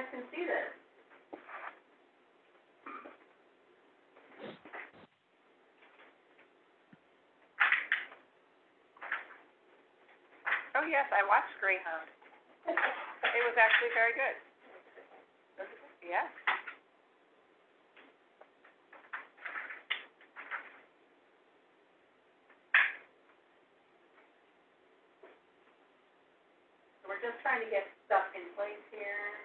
guys can see this. Oh, yes, I watched Greyhound. It was actually very good. Yes. So we're just trying to get stuff in place here.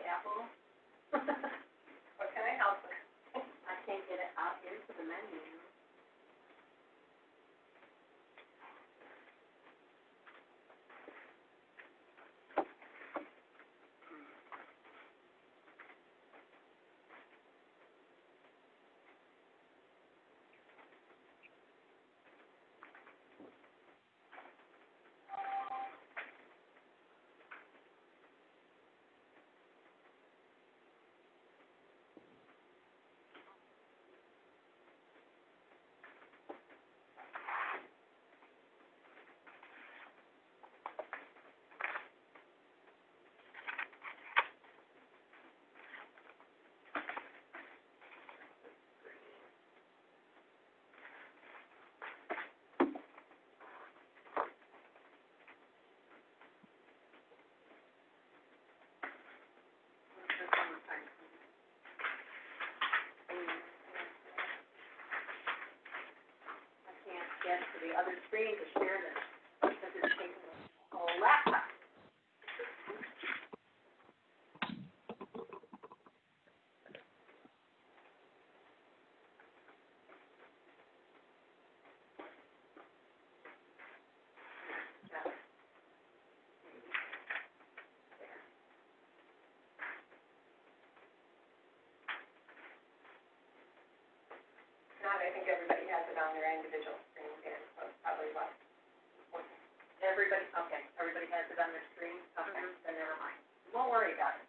Apple. What can I help with? I can't get it out into the menu. Get to the other screen to share this, because it's taking the whole laptop. Not, I think everybody has it on their individual screen here, so it's probably what? Everybody, okay, everybody has it on their screen? Okay, then never mind. Won't worry about it.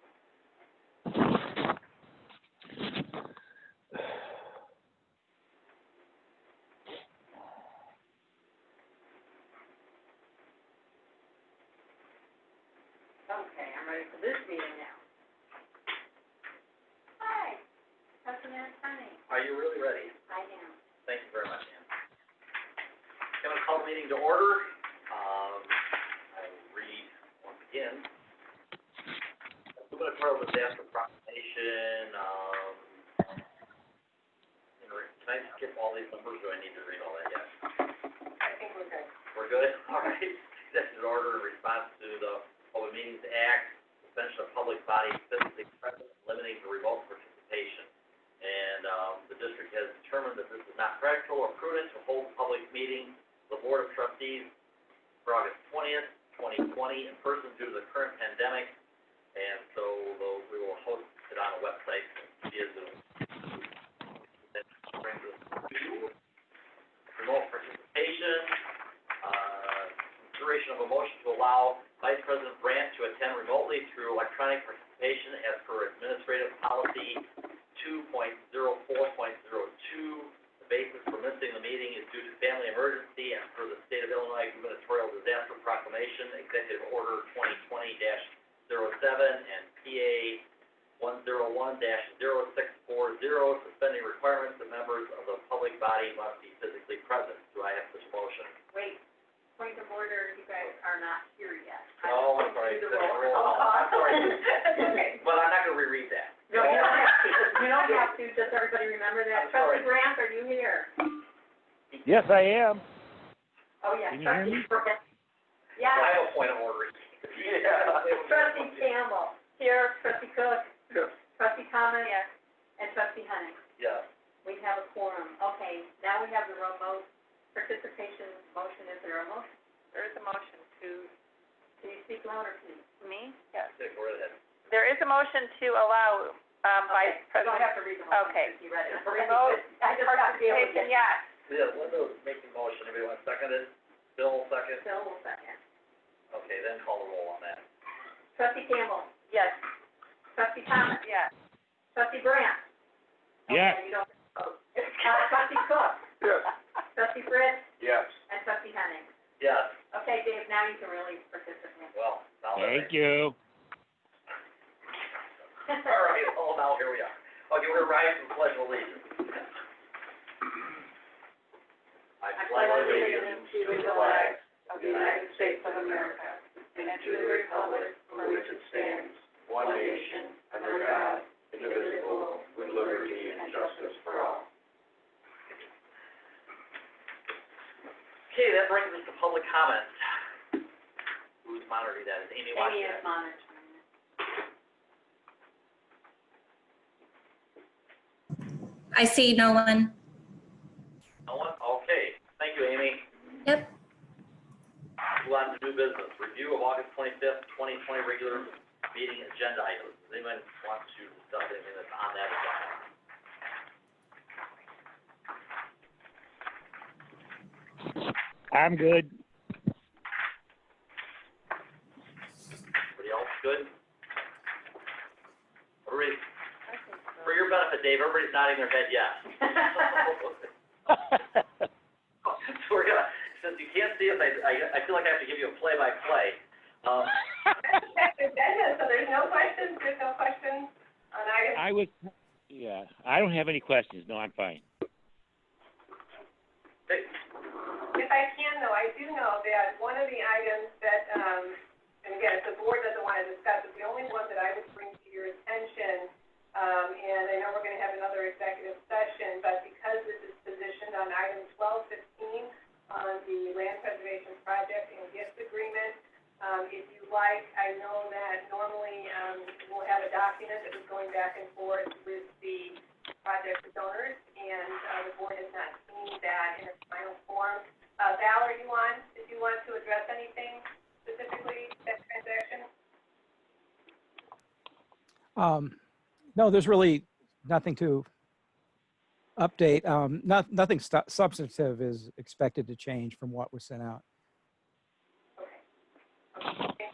Okay, I'm ready for this meeting now. Hi, President Henning. Are you really ready? I am. Thank you very much, Ann. I'm going to call the meeting to order. I will read once again. Gubernatorial Disaster Proclamation. Can I skip all these numbers, or do I need to read all that yet? I think we're good. We're good? All right. Executive order in response to the Open Meetings Act, suspension of public body physically present, limiting the remote participation. And the district has determined that this is not practical or prudent to hold public meetings. The Board of Trustees for August 20th, 2020, in person due to the current pandemic, and so we will host it on a website via Zoom. That brings us to remote participation, consideration of a motion to allow Vice President Brandt to attend remotely through electronic participation as per Administrative Policy 2.04.02. The basis for missing the meeting is due to family emergency and per the State of Illinois Gubernatorial Disaster Proclamation, Executive Order 2020-07 and PA 101-0640, suspending requirements that members of the public body must be physically present. Do I have such a motion? Wait, point of order, you guys are not here yet. Oh, I'm sorry. I'm sorry. Okay. But I'm not going to reread that. No, you don't have to. You don't have to. Just everybody remember that. Trustee Brandt, are you here? Yes, I am. Oh, yeah. Can you hear me? Brandt. Yeah. I have a point of order. Yeah. Trustee Campbell. Here. Trustee Cook. Yes. Trustee Thomas. Yes. And Trustee Henning. Yes. We have a quorum. Okay, now we have the remote participation motion. Is there a motion? There is a motion to, Can you speak louder, please? me? Yes. Go right ahead. There is a motion to allow, Vice You don't President. have to read the motion. Okay. If you read it. Remote I just have to be able to participation, get. yes. Yeah, Linda was making the motion. Everyone second it? Bill second? Bill will second. Okay, then call the roll on that. Trustee Campbell, Yes. trustee Thomas, Yes. trustee Brandt. Yes. Okay, you don't vote. Trustee Cook, Yes. trustee Fritz, Yes. and trustee Henning. Yes, Okay, Dave, now you can really participate. well, now that Thank you. All right, well, now here we are. Okay, we're rise to the pledge of allegiance. I pledge allegiance to the flag Of the United States of America, and to the republic for which it stands, one nation, under God, indivisible, with liberty and justice for all. Okay, that brings us to public comment. Who's monitoring that? Is Amy watching Amy that? is monitoring. I see no one. No one? Okay, thank you, Amy. Yep. Move on to new business. Review of August 25th, 2020 regular meeting agenda items. Does anyone want to discuss anything that's on that agenda? I'm good. Everybody else good? Everybody, for your benefit, Dave, everybody's nodding their head yes. So we're gonna, since you can't see us, I feel like I have to give you a play-by-play. Agenda, so there's no questions on items? I don't have any questions. No, I'm fine. Okay. If I can, though, I do know that one of the items that, and again, if the board doesn't want to discuss, it's the only one that I would bring to your attention, and I know we're going to have another executive session, but because this is positioned on item 1215 on the land preservation project and gift agreement, if you like, I know that normally we'll have a document that was going back and forth with the project owners, and the board has not seen that in its final form. Val, are you on? Did you want to address anything specifically to that transaction? No, there's really nothing to update. Nothing substantive is expected to change from what was sent out. Okay.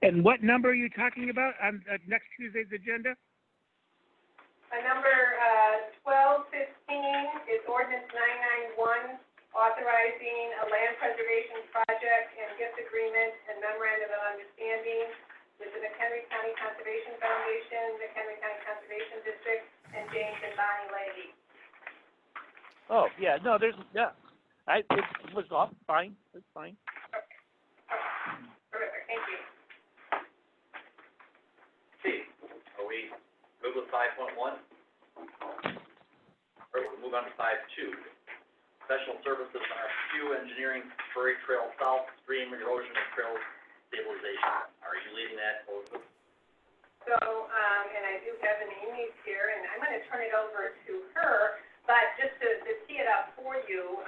And what number are you talking about on next Tuesday's agenda? Number 1215 is ordinance 991, authorizing a land preservation project and gift agreement and memorandum of understanding with the McHenry County Conservation Foundation, McHenry County Conservation District, and James and Bonnie Leahy. Oh, yeah, no, it was all fine. It's fine. Terrific, thank you. Okay, are we good with 5.1? Or we'll move on to 5.2. Professional services RFQ, engineering, Prairie Trail South, stream erosion and trail stabilization. Are you leading that, Elizabeth? So, and I do have an Amy here, and I'm going to turn it over to her, but just to tee it up for you,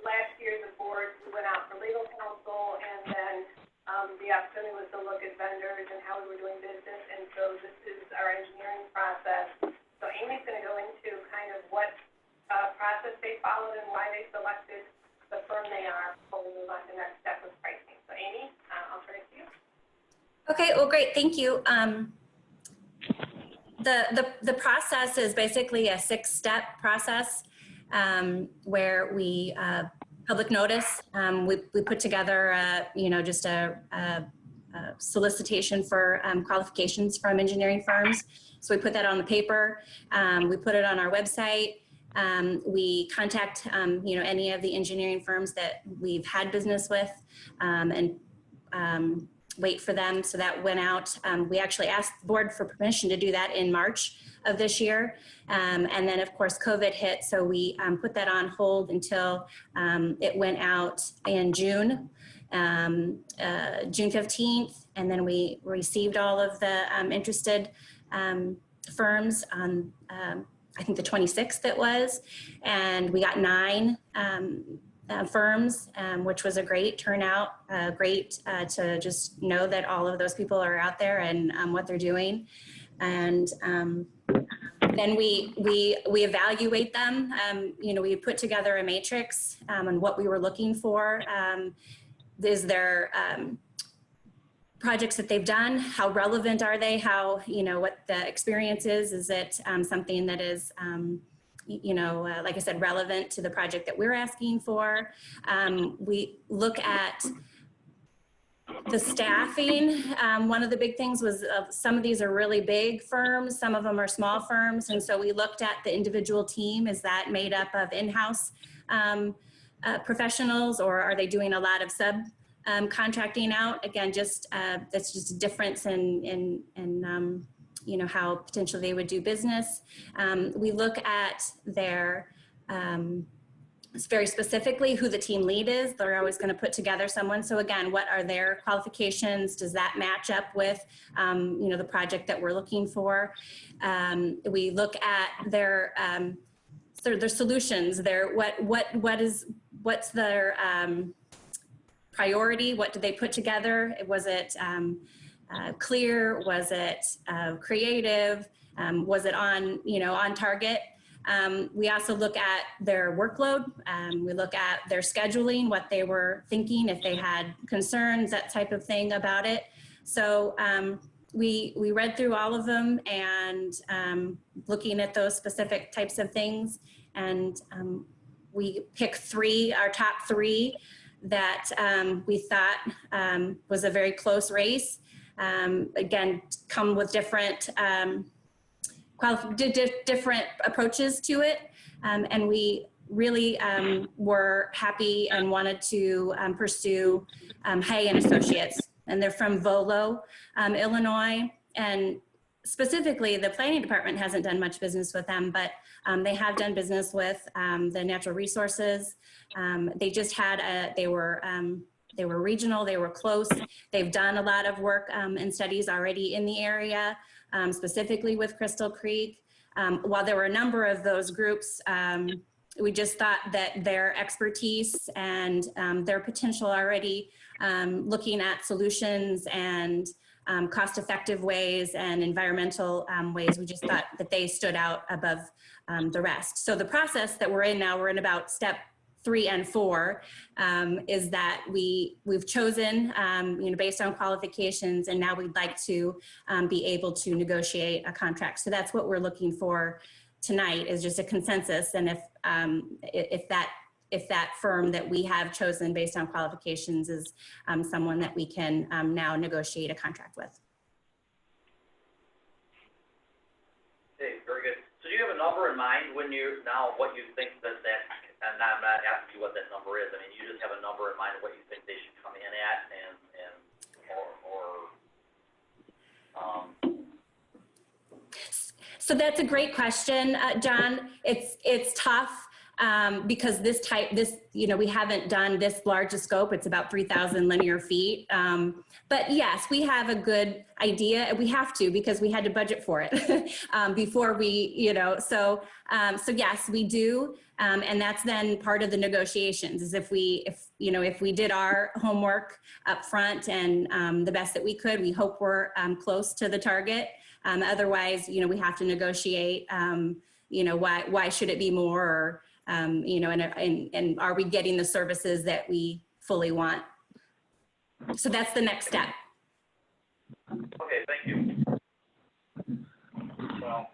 last year the board, we went out for legal counsel, and then the opportunity was to look at vendors and how we were doing business, and so this is our engineering process. So Amy's going to go into kind of what process they followed and why they selected the firm they are before we move on to the next step with pricing. So Amy, I'll turn it to you. Okay, well, great, thank you. The process is basically a 6-step process where we public notice. We put together, just a solicitation for qualifications from engineering firms. So we put that on the paper. We put it on our website. We contact, any of the engineering firms that we've had business with and wait for them. So that went out. We actually asked the board for permission to do that in March of this year. And then of course COVID hit. So we put that on hold until it went out in June 15th. And then we received all of the interested firms on, I think the 26th it was. And we got 9 firms, which was a great turnout, great to just know that all of those people are out there and what they're doing. And then we evaluate them. We put together a matrix on what we were looking for. Is there projects that they've done. How relevant are they? How, you know, what the experience is. Is it something that is, you know, like I said, relevant to the project that we're asking for? We look at the staffing. One of the big things was some of these are really big firms, some of them are small firms. And so we looked at the individual team. Is that made up of in-house professionals, or are they doing a lot of contracting out? Again, just that's just a difference in you know, how potentially they would do business. We look at their very specifically who the team lead is. They're always going to put together someone. So again, what are their qualifications? Does that match up with you know, the project that we're looking for? We look at their sort of their solutions. Their what's their priority? What did they put together? Was it clear? Was it creative? Was it on, you know, on target? We also look at their workload. We look at their scheduling, what they were thinking, if they had concerns, that type of thing about it. So we read through all of them and looking at those specific types of things. And we pick our top three that we thought was a very close race. Again, come with different different approaches to it. And we really were happy and wanted to pursue Hay and Associates. And they're from Volo, Illinois. And specifically, the planning department hasn't done much business with them, but they have done business with the natural resources. They just had they were regional, they were close. They've done a lot of work and studies already in the area, specifically with Crystal Creek. While there were a number of those groups, we just thought that their expertise and their potential already looking at solutions and cost-effective ways and environmental ways, we just thought that they stood out above the rest. So the process that we're in now, we're in about step 3 and 4, is that we've chosen, you know, based on qualifications, and now we'd like to be able to negotiate a contract. So that's what we're looking for tonight, is just a consensus. And if that firm that we have chosen based on qualifications is someone that we can now negotiate a contract with. Okay, very good. So do you have a number in mind when you, now what you think that, and I'm not asking you what that number is, I mean, you just have a number in mind of what you think they should come in at So that's a great question, John. It's tough. Because you know, we haven't done this large a scope. It's about 3,000 linear feet. But yes, we have a good idea. We have to, because we had to budget for it before we, you know, so yes, we do. And that's then part of the negotiations, is if we did our homework up front and the best that we could, we hope we're close to the target. Otherwise, you know, we have to negotiate, you know, why should it be more, or, you know, and are we getting the services that we fully want? So that's the next step. Okay, thank you. Well,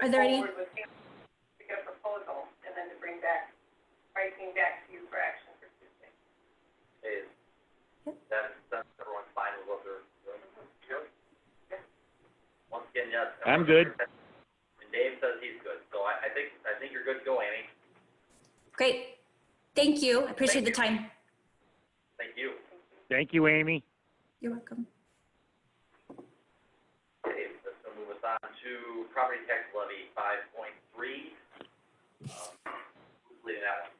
are there any? To get a proposal and then to bring back pricing back to you for action for Tuesday. Okay, that's everyone's fine with what they're doing. Good. Once again, yes. I'm good. And Dave says he's good, so I think you're good to go, Amy. Great. Thank you. I appreciate the time. Thank you. Thank you, Amy. You're welcome. Okay, that's gonna move us on to property tax levy 5.3. Who's leading that one?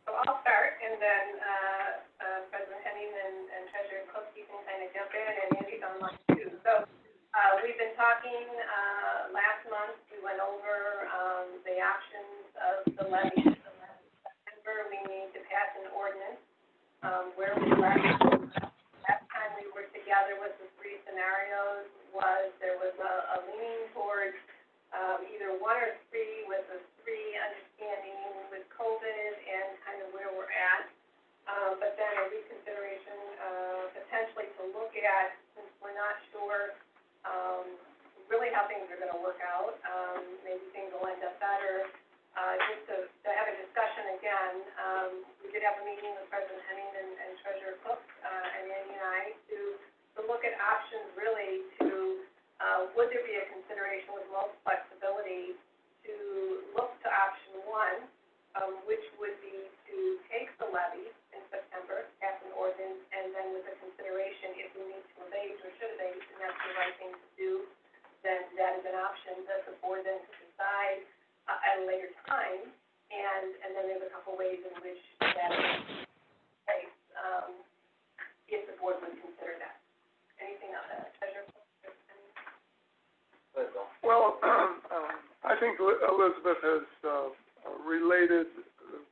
So I'll start, and then President Henning and Treasurer Cook, you can kind of jump in, and Andy's online too. So we've been talking last month. We went over the options of the levy. September, we need to pass an ordinance. Where we last time we were together with the 3 scenarios was there was a leaning towards either 1 or 3, with a 3 understanding with COVID and kind of where we're a meeting with President Henning and Treasurer Cook, and Andy and I to look at options really to, would there be a consideration with most flexibility to look to option one, which would be to take the levy in September, pass an ordinance, and then with the consideration if we need to abate or should abate, and that's the right thing to do, then that is an option that the board then could decide at a later time, and then there's a couple ways in which that takes, if the board would consider that. Anything else, Treasurer? Well, I think Elizabeth has related the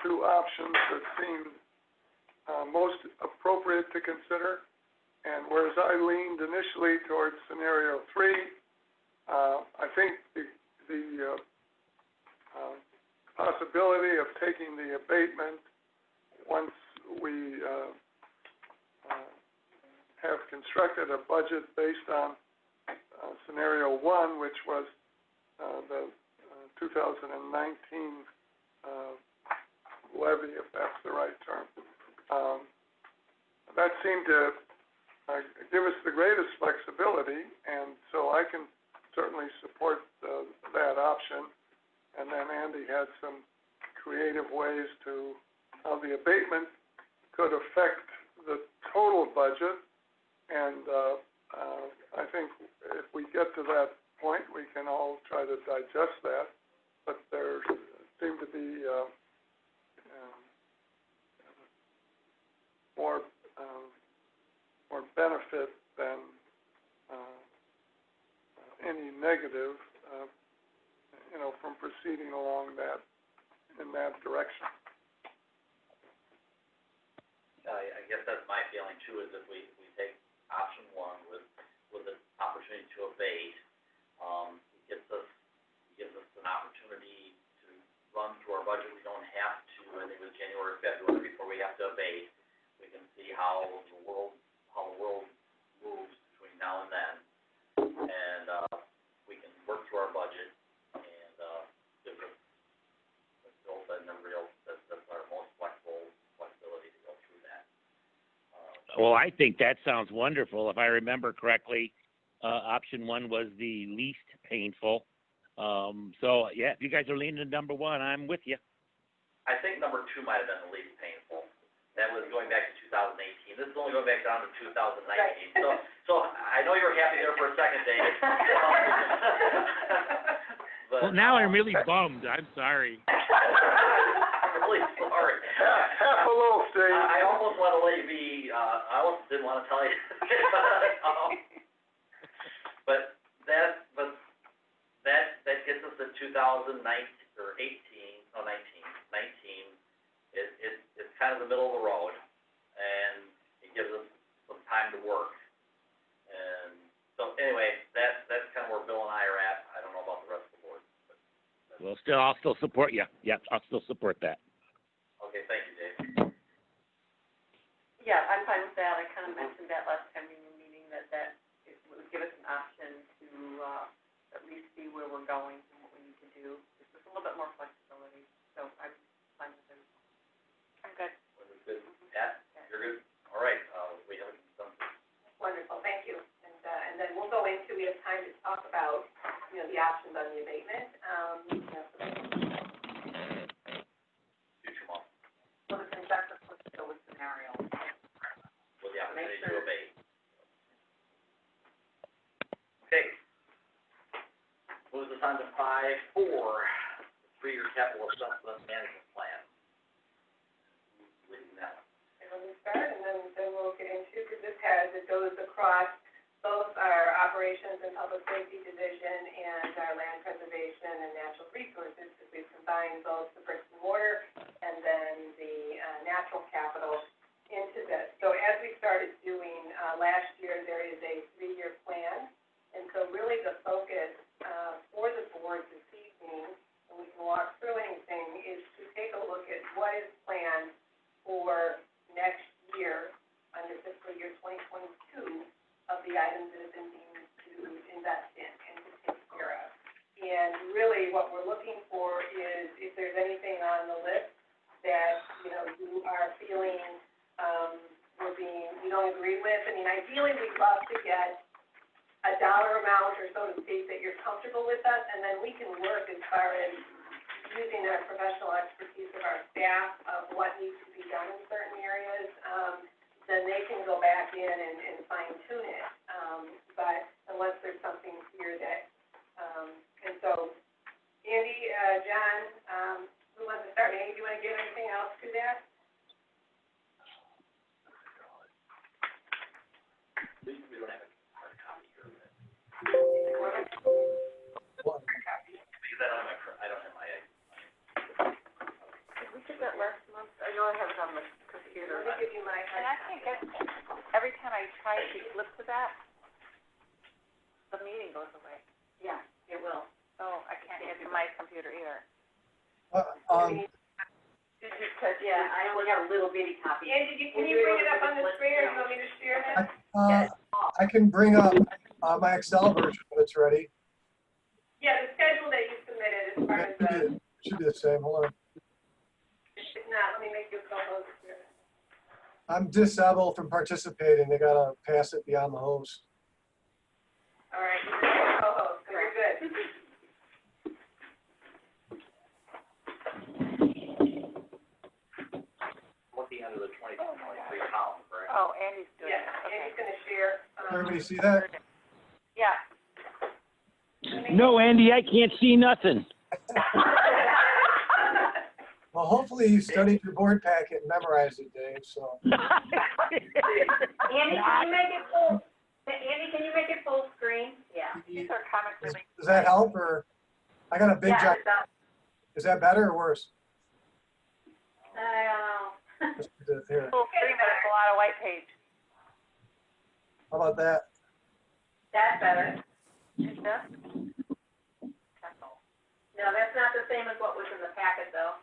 two options that seem most appropriate to consider. And whereas I leaned initially towards scenario 3, I think the possibility of taking the abatement once we have constructed a budget based on scenario 1, which was the 2019 levy, if that's the right term. That seemed to give us the greatest flexibility, and so I can certainly support that option. And then Andy had some creative ways to how the abatement could affect the total budget, and I think if we get to that point, we can all try to digest that, but there seemed to be more benefit than any negative, from proceeding along in that direction. I guess that's my feeling too, is if we take option 1 with the opportunity to abate, it gives us an opportunity to run through our budget. We don't have to, I think it was January or February before we have to abate. We can see how the world moves between now and then, and we can work through our budget and give us, like Bill said, that's our most flexibility to go through that. Well, I think that sounds wonderful. If I remember correctly, option 1 was the least painful. So, yeah, if you guys are leaning to number 1, I'm with you. I think number 2 might have been the least painful. That was going back to 2018. This is only going back down to 2019. Right. So I know you were happy there for a second, David. But, well, now I'm really bummed. I'm sorry. I'm really sorry. Half a little stage. I almost want to let you be. I almost didn't want to tell you. But that gets us to 2019 or 18. No, 19. It's kind of the middle of the road, and it gives us some time to work. And so anyway, that's kind of where Bill and I are at. I don't know about the rest of the board. But well, I'll still support you. Yep, I'll still support that. Okay, thank you, Dave. Yeah, I'm fine with that. I kind of mentioned that last time in the meeting, that it would give us an option to at least see where we're going and what we need to do. There's just a little bit more flexibility, so I'm fine with it. I'm good. Good. Yeah, you're good? All right, we have some. Wonderful, thank you. And then we'll go into, we have time to talk about, the options on the abatement. Future month. So the consensus was still a scenario. With the opportunity to abate. Okay. Moves us on to 5.4, the 3-year capital assessment management plan. Leading that one. Let me start, and then we'll get into, because it goes across both our operations and public safety division and our land preservation and natural resources, because we've combined both the bricks and mortar and then the natural capital into this. So as we started doing last year, there is a 3-year plan, and so really the focus for the board this evening, and we can walk through anything, is to take a look at what is planned for next year, under fiscal year 2022, of the items that have been deemed to invest in and to take care of. And really what we're looking for is if there's anything on the list that, you with. I mean, ideally, we'd love to get a dollar amount or so to speak that you're comfortable with us, and then we can work as far as using our professional expertise of our staff of what needs to be done in certain areas. Then they can go back in and fine tune it. But unless there's something here that, and so Andy, John, who wants to start? Andy, do you want to give anything else to that? We don't have a hard copy here. Because I don't have my. Did we get that last month? I know I have it on the computer. Let me give you my. And I think every time I try to flip to that, the meeting goes away. Yeah, it will. Oh, I can't get to my computer either. Because, yeah, I only have a little bitty copy. Andy, can you bring it up on the screen, or do you want me to share that? I can bring up my Excel version when it's ready. Yeah, the schedule that you submitted as far as the, Should be the same. Hold on. if not, let me make you a co-host here. I'm disabled from participating. They gotta pass it beyond the host. All right, you're a co-host, so you're good. Looking under the 2023 column, correct? Oh, Andy's doing Yeah, it. Okay. Andy's gonna share. Everybody see that? Yeah. No, Andy, I can't see nothing. Well, hopefully you studied your board packet and memorized it, Dave, so. Andy, can you make it full? Andy, can you make it full screen? Yeah. These are comic relief. Does that help, or? I got a big giant. Yeah, Is that better or worse? I don't know. Let's do it here. Full screen, but it's a lot of white page. How about that? That's better. Is this? No, that's not the same as what was in the packet, though.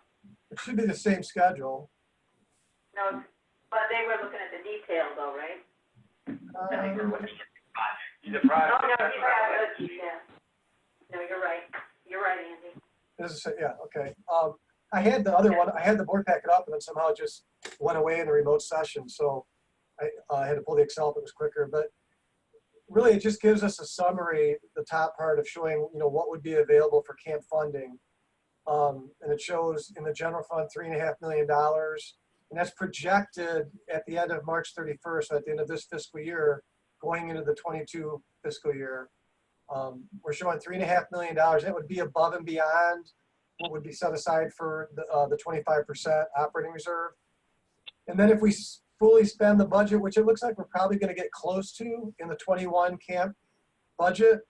It should be the same schedule. No, but they were looking at the detail, though, right? The project. Oh, no, yeah. No, you're right. You're right, Andy. Yeah, okay. I had the other one, I had the board packet up and then somehow it just went away in the remote session. So I had to pull the Excel up, it was quicker, but really it just gives us a summary, the top part of showing, what would be available for camp funding. And it shows in the general fund, $3.5 million. And that's projected at the end of March 31st, so at the end of this fiscal year, going into the 22 fiscal year. We're showing $3.5 million. That would be above and beyond what would be set aside for the 25% operating reserve. And then if we fully spend the budget, which it looks like we're probably going to get close to in the 21 camp budget,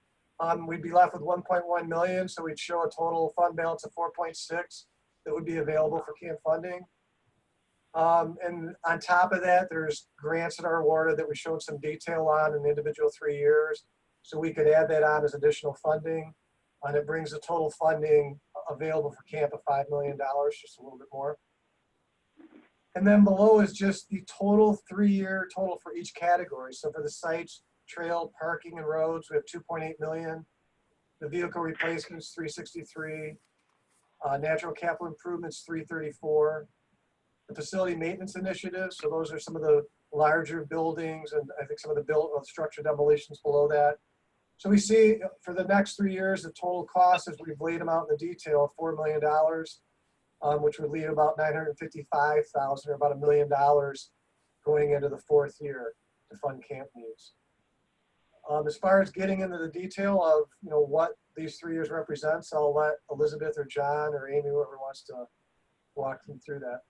we'd be left with 1.1 million. So we'd show a total fund balance of 4.6 that would be available for camp funding. And on top of that, there's grants that are awarded that we showed some detail on in the individual 3 years. So we could add that on as additional funding. And it brings the total funding available for camp of $5 million, just a little bit more. And then below is just the total 3-year total for each category. So for the sites, trail, parking, and roads, we have 2.8 million. The vehicle replacements, 363. Natural capital improvements, 334. The facility maintenance initiatives, so those are some of the larger buildings, and I think some of the structure demolitions below that. So we see for the next 3 years, the total cost, as we've laid them out in the detail, $4 million, which would leave about $955,000, or about $1 million going into the 4th year to fund camp needs. As far as getting into the detail of what these 3 years represents, I'll let Elizabeth or John or Amy, whoever wants to walk them through that.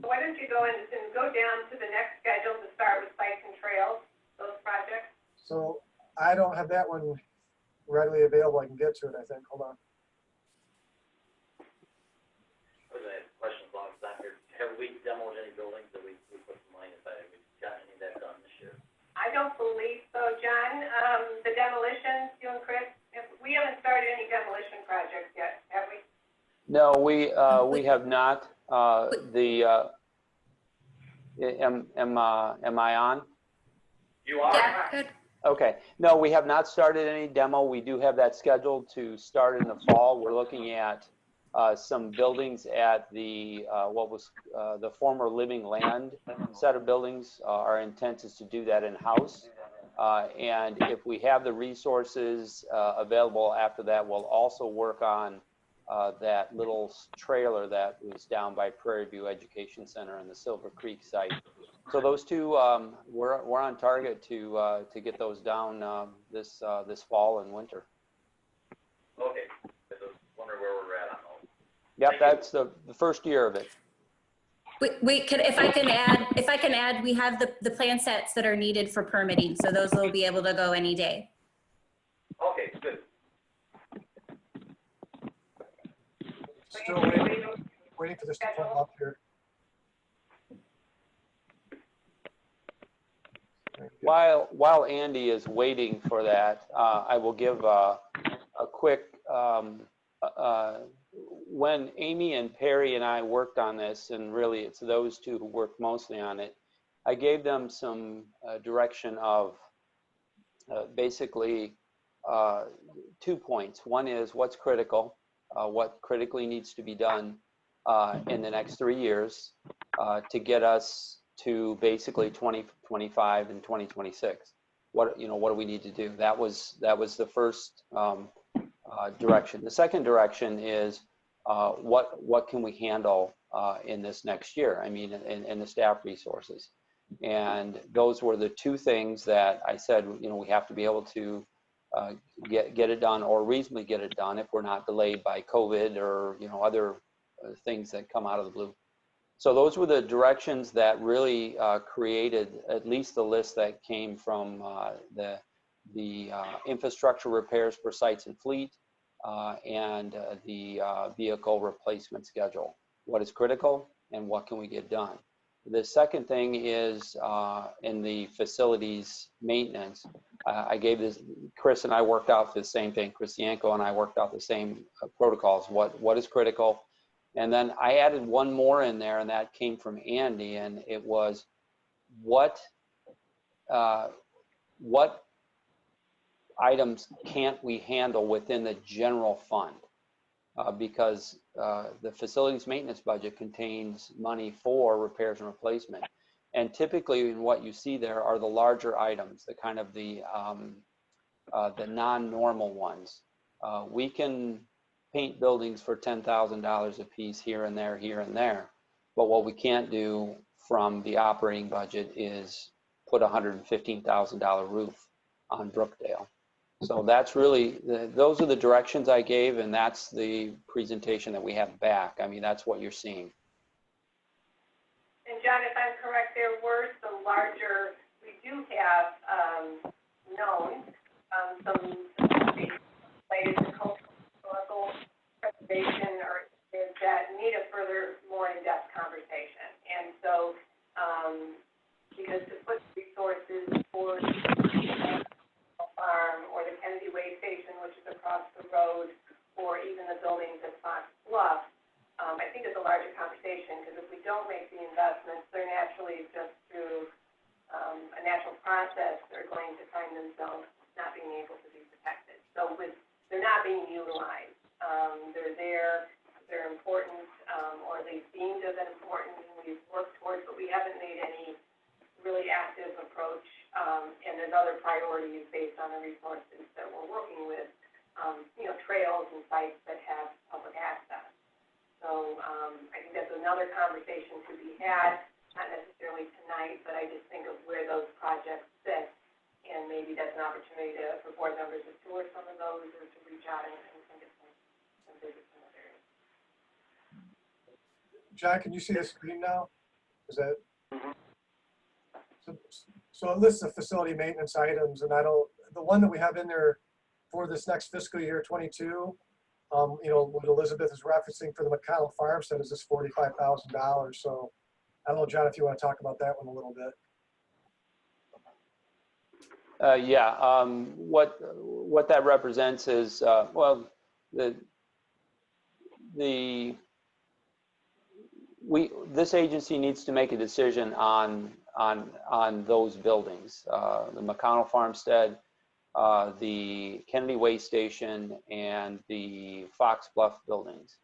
Why don't you go in and go down to the next schedule to start with sites and trails, those projects? So I don't have that one readily available. I can get to it, I think. Hold on. I was gonna ask questions along with that here. Have we demoed any buildings that we put some money aside? Have we got any of that done this year? I don't believe so, John. The demolitions, you and Chris, we haven't started any demolition projects yet, have we? No, we have not. Am I on? You are? Yeah, good. Okay. No, we have not started any demo. We do have that scheduled to start in the fall. We're looking at some buildings at the, what was the former Living Land set of buildings. Our intent is to do that in-house. And if we have the resources available after that, we'll also work on that little trailer that was down by Prairie View Education Center and the Silver Creek site. So those two, we're on target to get those down this fall and winter. Okay, I was wondering where we're at on those. Yep, that's the first year of it. If I can add, we have the plan sets that are needed for permitting, so those will be able to go any day. Okay, good. Still waiting for this to come up here. While Andy is waiting for that, I will give a quick, when Amy and Perry and I worked on this, and really it's those two who worked mostly on it, I gave them some direction of basically 2 points. One is what's critical, what critically needs to be done in the next 3 years to get us to basically 2025 and 2026. What do we need to do? That was the first direction. The second direction is what can we handle in this next year? I mean, in the staff resources. And those were the two things that I said, we have to be able to get it done, or reasonably get it done, if we're not delayed by COVID or other things that come out of the blue. So those were the directions that really created at least the list that came from the infrastructure repairs for sites and fleet and the vehicle replacement schedule. What is critical and what can we get done? The second thing is in the facilities maintenance. I gave this, Chris and I worked out the same thing. Chris Yanko and I worked out the same protocols. What is critical? And then I added one more in there, and that came from Andy, and it was what items can't we handle within the general fund? Because the facilities maintenance budget contains money for repairs and replacement. And typically what you see there are the larger items, the kind of the non-normal ones. We can paint buildings for $10,000 a piece here and there. But what we can't do from the operating budget is put a $115,000 roof on Brookdale. So that's really, those are the directions I gave, and that's the presentation that we have back. I mean, that's what you're seeing. And John, if I'm correct, there were some larger, we do have known some related to cultural preservation or that need a further, more in-depth conversation. And so, because to put resources for farm or the Kennedy Way Station, which is across the road, or even the buildings at Fox Bluff, I think it's a larger conversation, because if we don't make the investments, they're naturally just through a natural process, they're going to find themselves not being able to be protected. So they're not being utilized. They're there, they're important, or they seem to have been important, and we've worked towards, but we haven't made any really active approach, and there's other priorities based on the resources that we're working with, trails and sites that have public access. So I think that's another conversation to be had, not necessarily tonight, but I just think of where those projects sit, and maybe that's an opportunity for board members to tour some of those, or to reach out and get some visits in those areas. John, can you see the screen now? Is that? So it lists the facility maintenance items, and the one that we have in there for this next fiscal year 22, what Elizabeth is referencing for the McConnell Farmstead is this $45,000. So I don't know, John, if you want to talk about that one a little bit. What that represents is, this agency needs to make a decision on those buildings, the McConnell Farmstead, the Kennedy Way Station, and the Fox Bluff buildings.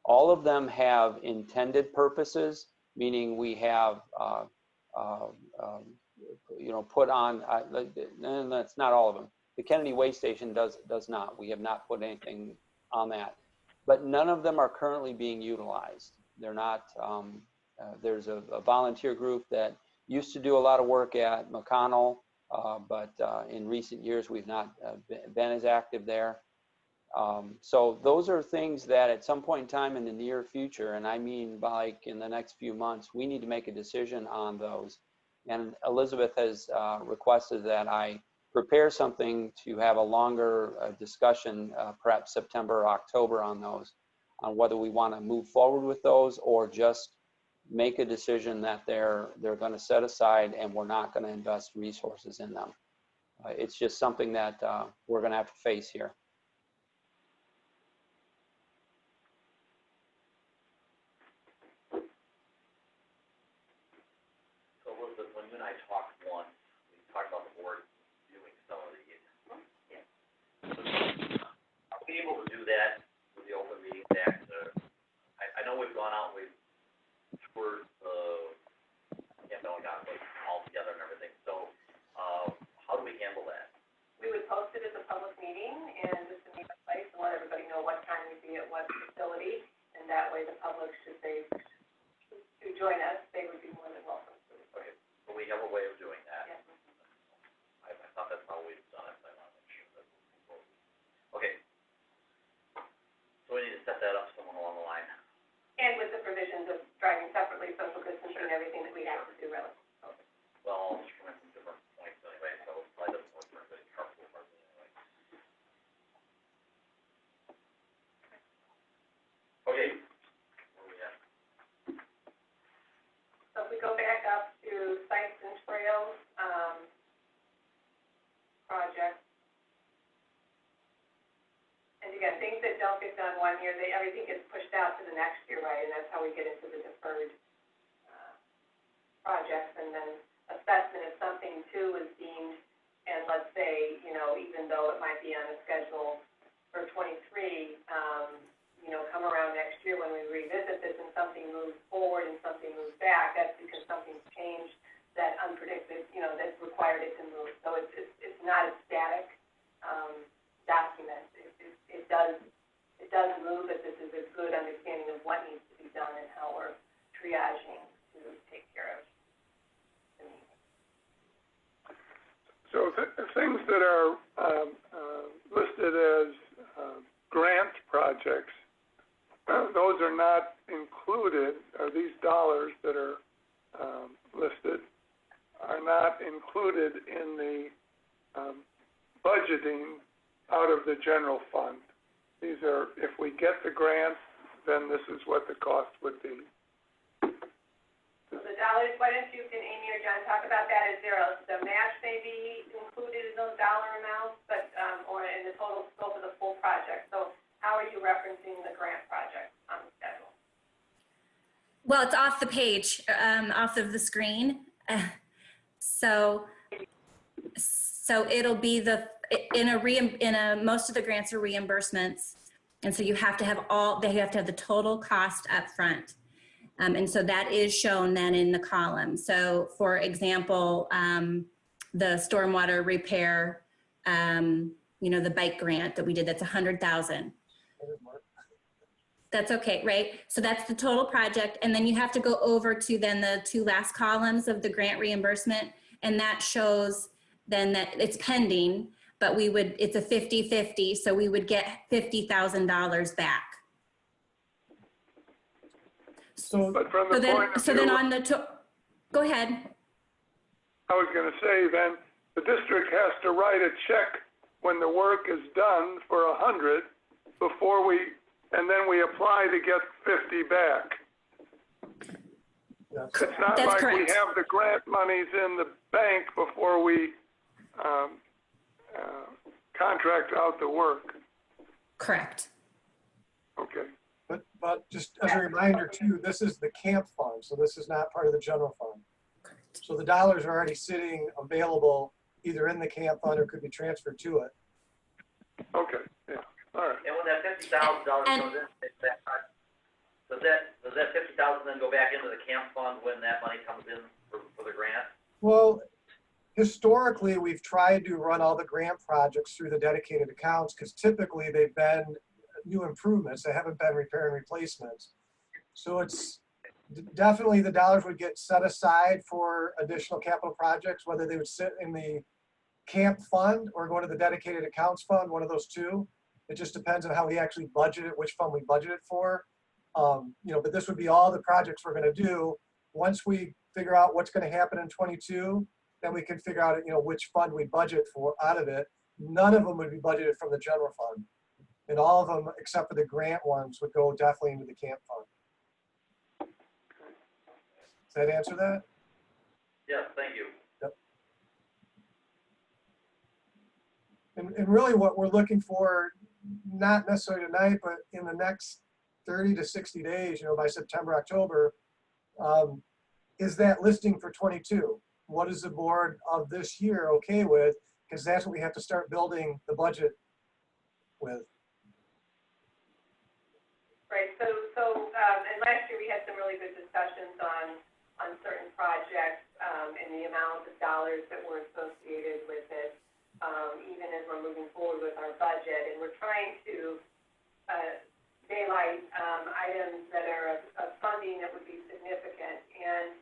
All of them have intended purposes, meaning we have, put on, and that's not all of them. The Kennedy Way Station does not. We have not put anything on that. But none of them are currently being utilized. They're not, there's a volunteer group that used to do a lot of work at McConnell, but in recent years, we've not been as active there. So those are things that at some point in time in the near future, and I mean like in the next few months, we need to make a decision on those. And Elizabeth has requested that I prepare something to have a longer discussion, perhaps September or October on those, on whether we want to move forward with those or just make a decision that they're going to set aside and we're not going to invest resources in them. It's just something that we're going to have to face here. So Elizabeth, when you and I talked once, we talked about the board doing some of the, are we able to do that with the Open Meetings Act? I know we've gone out, we've toured all together and everything. So how do we handle that? We would post it as a public meeting and just to meet a place and let everybody know what time we'd be at what facility. And that way the public, should they to join us, they would be more than welcome to. Okay, so we have a way of doing that. Yes. I thought that's how we've done it, so I want to make sure that okay. So we need to set that up somewhere along the line. And with the provisions of driving separately, social distancing, everything that we have to do relative. Well, it's coming from different points anyway, so it probably doesn't work for everybody, carpool hardly anyway. Okay, where are we at? So if we go back up to sites and trails, projects. And again, things that don't get done one year, everything gets pushed out to the next year, right? And that's how we get into the deferred projects. And then assessment if something too is deemed, and let's say, even though it might be on a schedule for 23, come around next year when we revisit this and something moves forward and something moves back, that's because something's changed that unpredicted, that required it to move. So it's not a static document. It does move, but this is a good understanding of what needs to be done and how we're triaging to take care of the needs. So things that are listed as grant projects, those are not included, or these dollars that are listed are not included in the budgeting out of the general fund. These are, if we get the grant, then this is what the cost would be. So the dollars, why don't you, can Amy or John talk about that? Is there the match may be included in those dollar amounts, but or in the total scope of the full project? So how are you referencing the grant project on the schedule? Well, it's off the page, off of the screen. So it'll be most of the grants are reimbursements. And so you have to have they have to have the total cost up front. And so that is shown then in the column. So for example, the stormwater repair, the bike grant that we did, that's $100,000. That's okay, right? So that's the total project. And then you have to go over to then the two last columns of the grant reimbursement. And that shows then that it's pending, but it's a 50-50. So we would get $50,000 back. But from the point of view, go ahead. I was going to say then, the district has to write a check when the work is done for 100 and then we apply to get 50 back. It's not That's like correct. we have the grant monies in the bank before we contract out the work. Correct. Okay. But just as a reminder too, this is the camp fund, so this is not part of the general fund. Correct. So the dollars are already sitting available either in the camp fund or could be transferred to it. Okay, yeah, all right. And when that $50,000 And- comes in, it's that Does that 50,000 then go back into the camp fund when that money comes in for the grant? Well, historically, we've tried to run all the grant projects through the dedicated accounts because typically they've been new improvements. They haven't been repair and replacements. So it's definitely the dollars would get set aside for additional capital projects, whether they would sit in the camp fund or go to the dedicated accounts fund, one of those two. It just depends on how we actually budget it, which fund we budget it for. But this would be all the projects we're going to do. Once we figure out what's going to happen in 22, then we can figure out, which fund we budget for out of it. None of them would be budgeted from the general fund. And all of them, except for the grant ones, would go definitely into the camp fund. Does that answer that? Yes, thank you. Yep. And really what we're looking for, not necessarily tonight, but in the next 30 to 60 days, by September, October, is that listing for 22. What is the board of this year okay with? Because that's what we have to start building the budget with. Right, and last year we had some really good discussions on certain projects, and the amount of dollars that were associated with it, even as we're moving forward with our budget. And we're trying to daylight items that are of funding that would be significant. And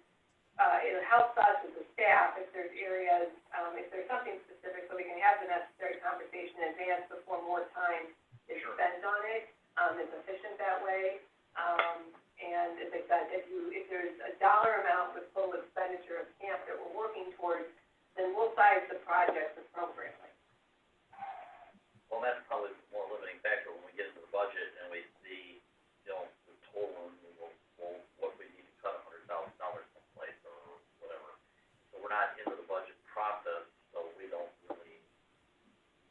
it helps us as a staff if there's areas, if there's something specific, so we can have the necessary conversation in advance before more time is spent on it. It's efficient that way. And as I said, if there's a dollar amount with total expenditure of camp that we're working towards, then we'll size the projects appropriately. Well, that's probably the more limiting factor when we get into the budget and we see, the total and what we need to cut $100,000 someplace or whatever. So we're not into the budget process, so we don't really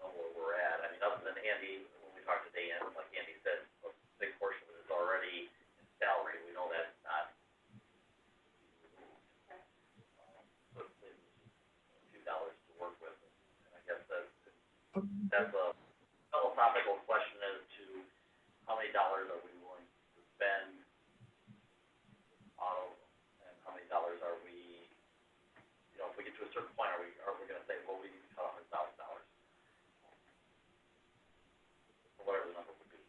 know where we're at. I mean, other than Andy, when we talked to Dan, like Andy said, a big portion of it is already in salary. We know that's not. So it's a few dollars to work with. And I guess that's a philosophical question as to how many dollars are we willing to spend on, and how many dollars are we, if we get to a certain point, are we going to say, well, we need to cut $100,000, or whatever the number would be.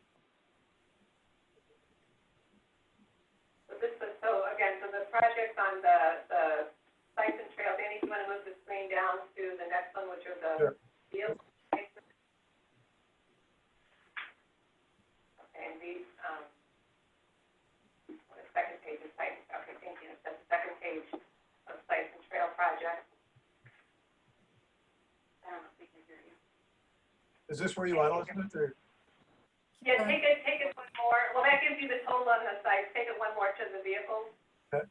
So the projects on the sites and trails, Andy, do you want to move the screen down to the next one, which are the fields? And these, the second page is site, okay, thank you. That's the second page of sites and trail projects. I don't know if we can hear you. Is this where you want to listen to it? Or? Yeah, take it one more. Well, that gives you the total on the sites. Take it one more to the vehicles. Okay.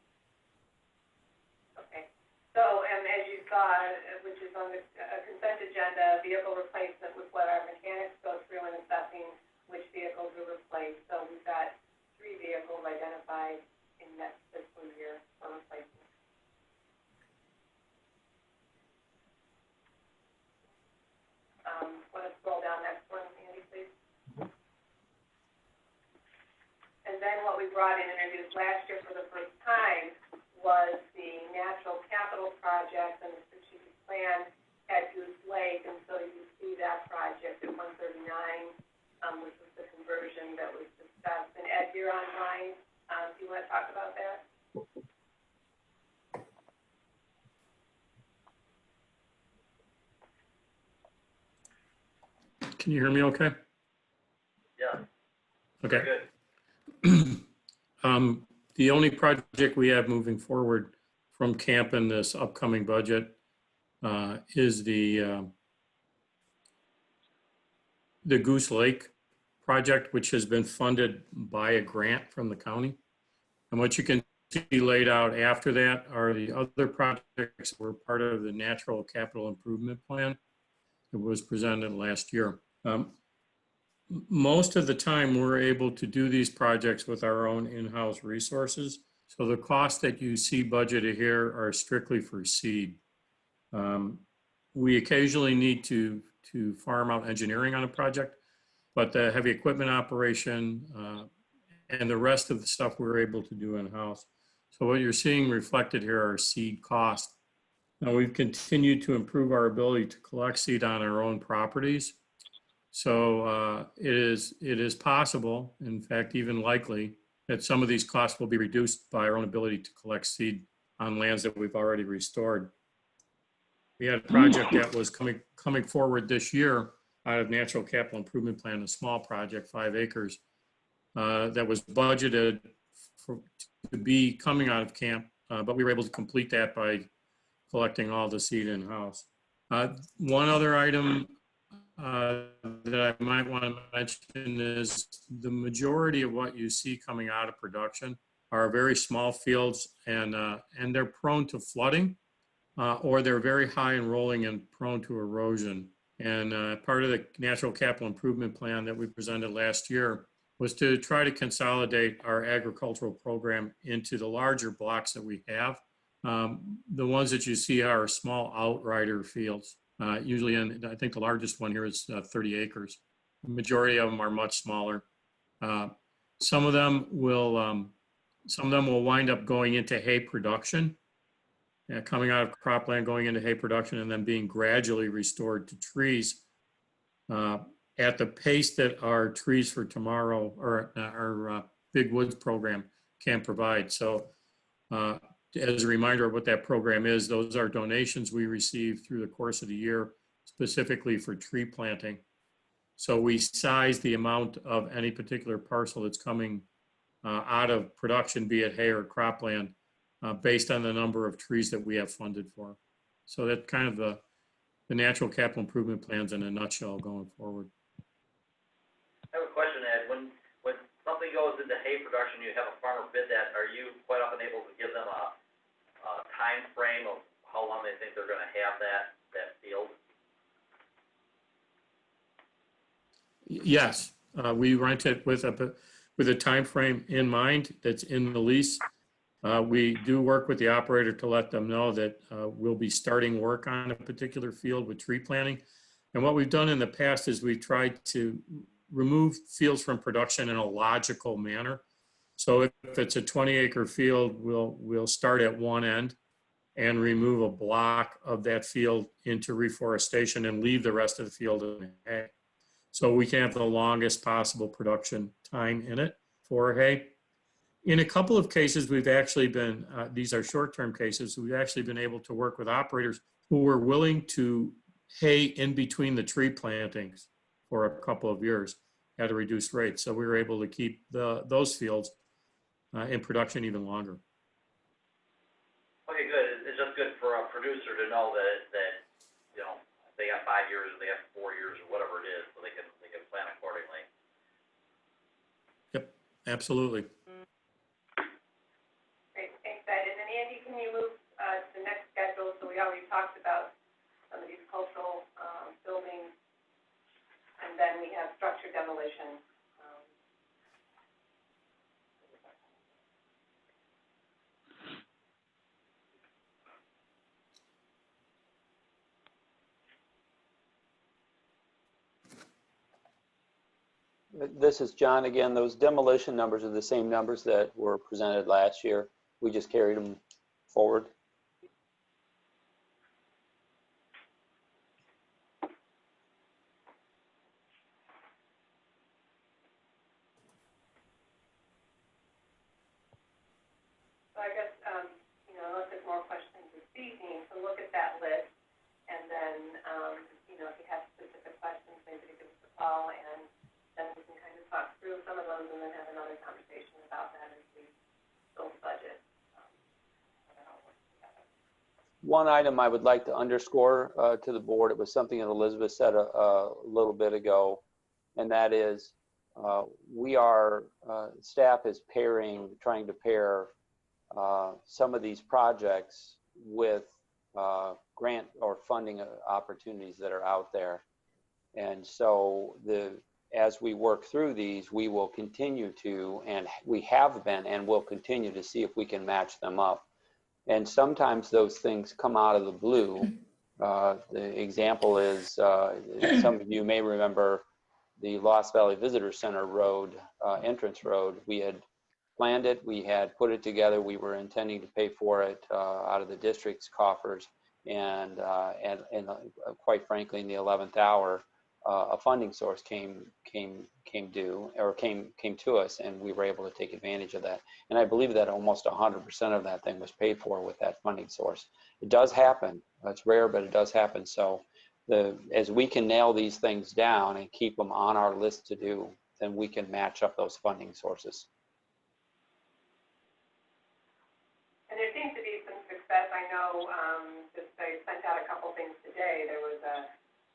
Okay. So, as you saw, which is on the consent agenda, vehicle replacement was what our mechanics go through in assessing which vehicles are replaced. So we've got 3 vehicles identified in next fiscal year for replacement. Want to scroll down next one, Andy, please? And then what we brought in and introduced last year for the first time was the natural capital project, and the strategic plan at Goose Lake. And so you see that project at 139, which was the conversion that was discussed. And Ed, you're online. Do you want to talk about that? Can you hear me okay? Yeah. Okay. Very good. The only project we have moving forward from camp in this upcoming budget is the Goose Lake project, which has been funded by a grant from the county. And what you can see laid out after that are the other projects that were part of the Natural Capital Improvement Plan that was presented last year. Most of the time, we're able to do these projects with our own in-house resources. So the costs that you see budgeted here are strictly for seed. We occasionally need to farm out engineering on a project, but the heavy equipment operation and the rest of the stuff we're able to do in-house. So what you're seeing reflected here are seed costs. Now, we've continued to improve our ability to collect seed on our own properties. So it is possible, in fact, even likely, that some of these costs will be reduced by our own ability to collect seed on lands that we've already restored. We had a project that was coming forward this year out of Natural Capital Improvement Plan, a small project, 5 acres, that was budgeted to be coming out of camp, but we were able to complete that by collecting all the seed in-house. One other item that I might want to mention is the majority of what you see coming out of production are very small fields, and they're prone to flooding, or they're very high in rolling and prone to erosion. And part of the Natural Capital Improvement Plan that we presented last year was to try to consolidate our agricultural program into the larger blocks that we have. The ones that you see are small outrider fields. Usually, I think the largest one here is 30 acres. The majority of them are much smaller. Some of them will wind up going into hay production, coming out of cropland, going into hay production, and then being gradually restored to trees at the pace that our Trees for Tomorrow, or our Big Woods program, can provide. So as a reminder of what that program is, those are donations we receive through the course of the year, specifically for tree planting. So we size the amount of any particular parcel that's coming out of production, be it hay or cropland, based on the number of trees that we have funded for. So that's kind of the Natural Capital Improvement Plans in a nutshell going forward. I have a question, Ed. When something goes into hay production, you have a farmer bid that, are you quite often able to give them a time frame of how long they think they're going to have that field? Yes, we rent it with a time frame in mind that's in the lease. We do work with the operator to let them know that we'll be starting work on a particular field with tree planting. And what we've done in the past is we've tried to remove fields from production in a logical manner. So if it's a 20-acre field, we'll start at one end and remove a block of that field into reforestation and leave the rest of the field in hay. So we can have the longest possible production time in it for hay. In a couple of cases, we've actually been, these are short-term cases, we've actually been able to work with operators who were willing to hay in between the tree plantings for a couple of years at a reduced rate. So we were able to keep those fields in production even longer. Okay, good. It's just good for a producer to know that you know, if they got 5 years or they have 4 years or whatever it is, so they can plan accordingly. Yep, absolutely. Great, thanks, Ed. And then Andy, can you move to the next schedule? So we already talked about some of these cultural buildings, and then we have structure demolition. This is John again. Those demolition numbers are the same numbers that were presented last year. We just carried them forward. So I guess, you know, unless there's more questions this evening, so look at that list, and then, you know, if you have specific questions, maybe give us a call, and then we can kind of talk through some of those and then have another conversation about that as we build budget. One item I would like to underscore to the board, it was something that Elizabeth said a little bit ago, and that is staff is trying to pair some of these projects with grant or funding opportunities that are out there. And so as we work through these, we will continue to, and we have been and will continue to see if we can match them up. And sometimes those things come out of the blue. The example is, some of you may remember the Lost Valley Visitor Center road, entrance road. We had planned it, we had put it together, we were intending to pay for it out of the district's coffers, and quite frankly, in the 11th hour, a funding source came to us, and we were able to take advantage of that. And I believe that almost 100% of that thing was paid for with that funding source. It does happen. It's rare, but it does happen. So as we can nail these things down and keep them on our list to do, then we can match up those funding sources. And there seems to be some success. I know, just I sent out a couple things today. There was a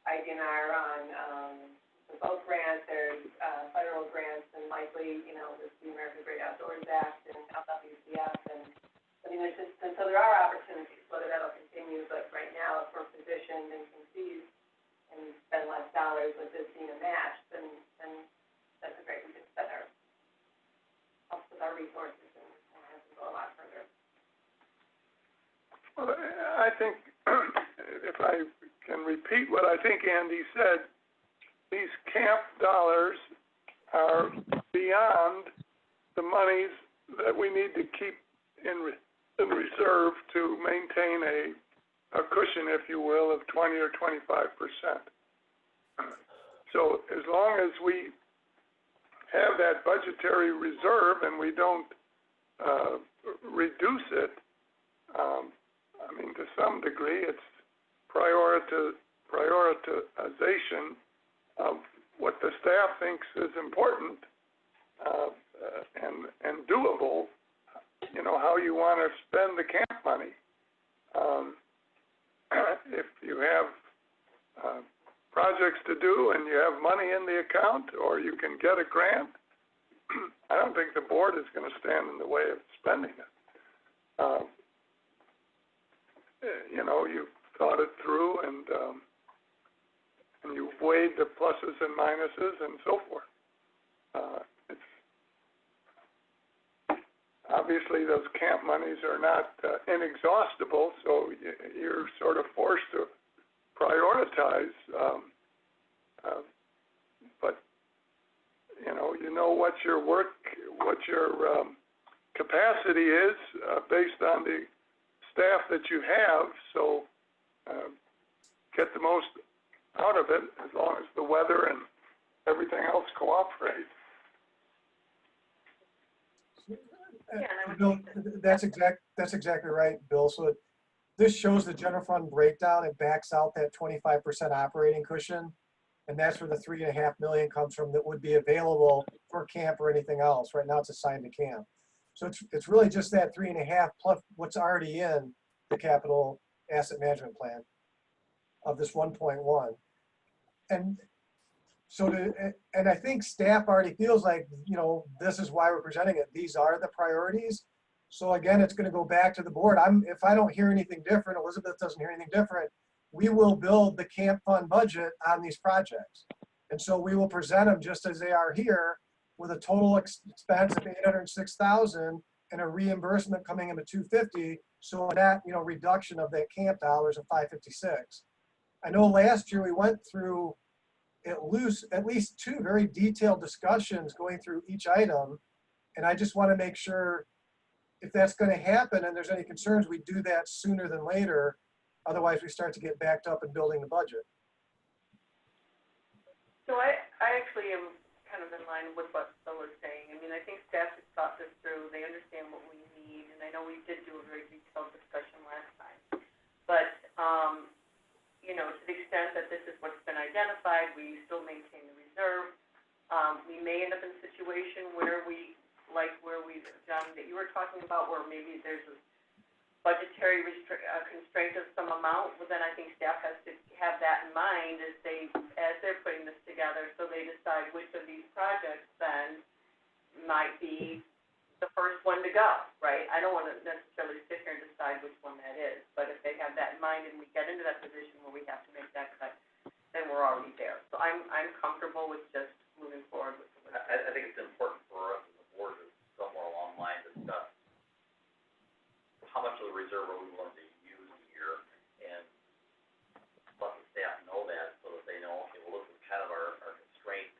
IDNR on the boat grant. There's federal grants, and likely, you know, there's the American Great Outdoors Act and LWCF, and I mean, there's just, and so there are opportunities, whether that'll continue, but right now, if we're positioned and can seize and spend less dollars with this being a match, then that's a great, we can spend our, help with our resources and have to go a lot further. Well, I think, if I can repeat what I think Andy said, these camp dollars are beyond the monies that we need to keep in reserve to maintain a cushion, if you will, of 20 or 25%. So as long as we have that budgetary reserve and we don't reduce it, I mean, to some degree, it's prioritization of what the staff thinks is important and doable. You know, how you want to spend the camp money. If you have projects to do and you have money in the account, or you can get a grant, I don't think the board is going to stand in the way of spending it. You know, you've thought it through, and you've weighed the pluses and minuses and so forth. Obviously, those camp monies are not inexhaustible, so you're sort of forced to prioritize. But you know what your capacity is based on the staff that you have. So get the most out of it as long as the weather and everything else cooperate. Bill, that's exactly right, Bill. So this shows the general fund breakdown. It backs out that 25% operating cushion, and that's where the $3.5 million comes from that would be available for camp or anything else. Right now, it's assigned to camp. So it's really just that 3.5 plus what's already in the capital asset management plan of this 1.1. And so, and I think staff already feels like, this is why we're presenting it. These are the priorities. So again, it's going to go back to the board. If I don't hear anything different, Elizabeth doesn't hear anything different, we will build the camp fund budget on these projects. And so we will present them just as they are here, with a total expense of $806,000 and a reimbursement coming in at $250,000. So that, reduction of that camp dollars of $556,000. I know last year we went through at least two very detailed discussions going through each item. And I just want to make sure if that's going to happen and there's any concerns, we do that sooner than later. Otherwise, we start to get backed up in building the budget. So I actually am kind of in line with what Bill was saying. I mean, I think staff has thought this through. They understand what we need. And I know we did do a very detailed discussion last time. But, to the extent that this is what's been identified, we still maintain the reserve. We may end up in a situation where John, that you were talking about, where maybe there's a budgetary constraint of some amount, but then I think staff has to have that in mind as they're putting this together, so they decide which of these projects then might be the first one to go, right? I don't want to necessarily sit here and decide which one that is, but if they have that in mind and we get into that position where we have to make that cut, then we're already there. So I'm comfortable with just moving forward with it. I think it's important for us as a board to somewhere along the line discuss how much of the reserve are we willing to use here, and let the staff know that, so that they know, okay, well, this is kind of our constraint,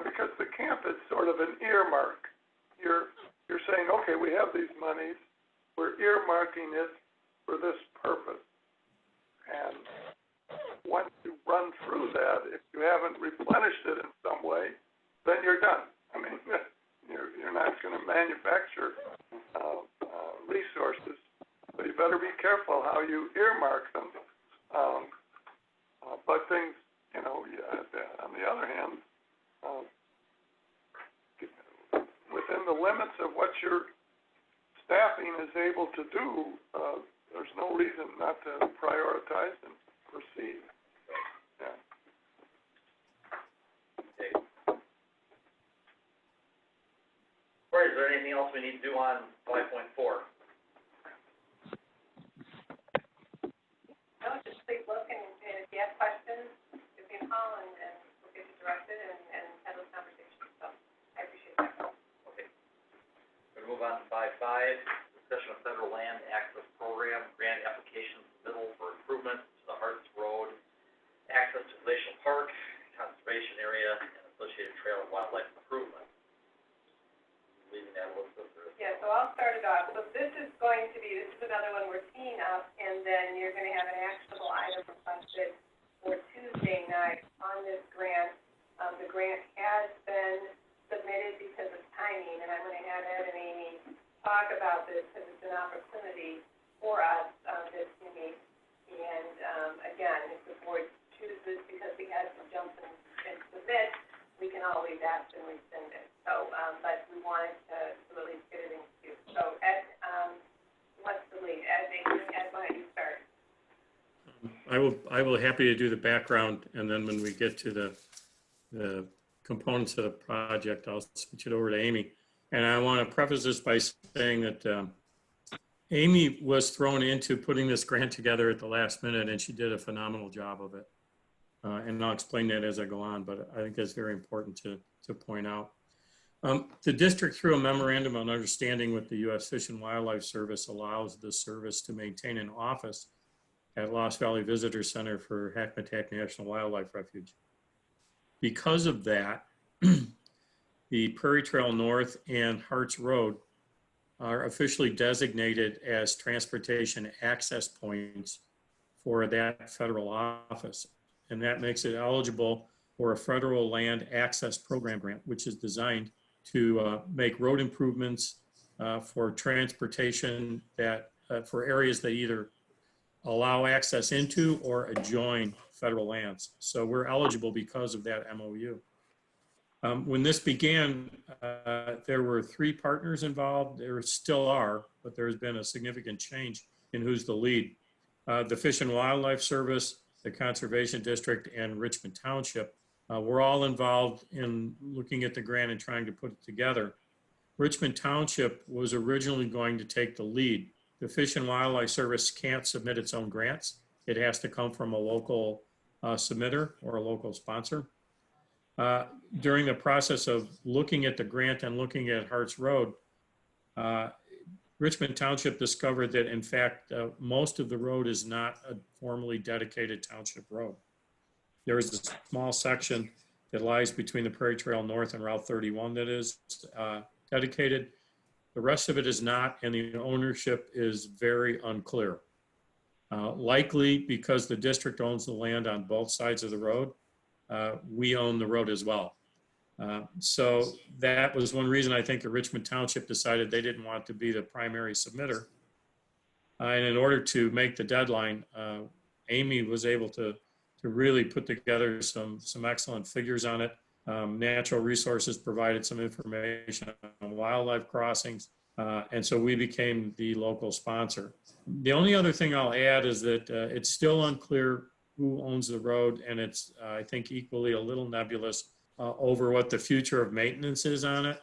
because the camp is sort of an earmark. You're saying, okay, we have these monies, we're earmarking it for this purpose. And once you run through that, if you haven't replenished it in some way, then you're done. I mean, you're not going to manufacture resources, so you better be careful how you earmark them. But things, you know, on the other hand, within the limits of what your staffing is able to do, there's no reason not to prioritize and proceed. Yeah. Okay. Corey, is there anything else we need to do on 5.4? No, just take a look, and if you have questions, give me a call, and we'll get you directed and have those conversations. So I appreciate that. Okay. We're going to move on to 5.5, discussion of federal land access program, grant application submittal for improvements to the Harts Road, access to Glacial Park, conservation area, and associated trail and wildlife improvement. Leaving that Elizabeth, or? Yeah, so I'll start it off. So this is another one we're teeing up, and then you're going to have an actionable item requested for Tuesday night on this grant. The grant has been submitted because of timing, and I'm going to have Ed and Amy talk about this because it's an opportunity for us this unique. And again, if the board chooses, because we had some jumps and submit, we can always ask and rescind it. So, but we wanted to at least get it in queue. So, Ed, what's the lead? Ed, why don't you start? I will happy to do the background, and then when we get to the components of the project, I'll switch it over to Amy. And I want to preface this by saying that Amy was thrown into putting this grant together at the last minute, and she did a phenomenal job of it. And I'll explain that as I go on, but I think that's very important to point out. The district, through a memorandum of understanding with the U.S. Fish and Wildlife Service, allows the service to maintain an office at Lost Valley Visitor Center for Hackmatack National Wildlife Refuge. Because of that, the Prairie Trail North and Harts Road are officially designated as transportation access points for that federal office. And that makes it eligible for a federal land access program grant, which is designed to make road improvements for transportation that for areas that either allow access into or adjoin federal lands. So we're eligible because of that MOU. When this began, there were 3 partners involved. There still are, but there's been a significant change in who's the lead. The Fish and Wildlife Service, the Conservation District, and Richmond Township were all involved in looking at the grant and trying to put it together. Richmond Township was originally going to take the lead. The Fish and Wildlife Service can't submit its own grants. It has to come from a local submitter or a local sponsor. During the process of looking at the grant and looking at Harts Road, Richmond Township discovered that, in fact, most of the road is not a formally dedicated township road. There is a small section that lies between the Prairie Trail North and Route 31 that is dedicated. The rest of it is not, and the ownership is very unclear. Likely because the district owns the land on both sides of the road, we own the road as well. So that was one reason I think the Richmond Township decided they didn't want to be the primary submitter. And in order to make the deadline, Amy was able to really put together some excellent figures on it. Natural Resources provided some information on wildlife crossings. And so we became the local sponsor. The only other thing I'll add is that it's still unclear who owns the road, and it's, I think, equally a little nebulous over what the future of maintenance is on it.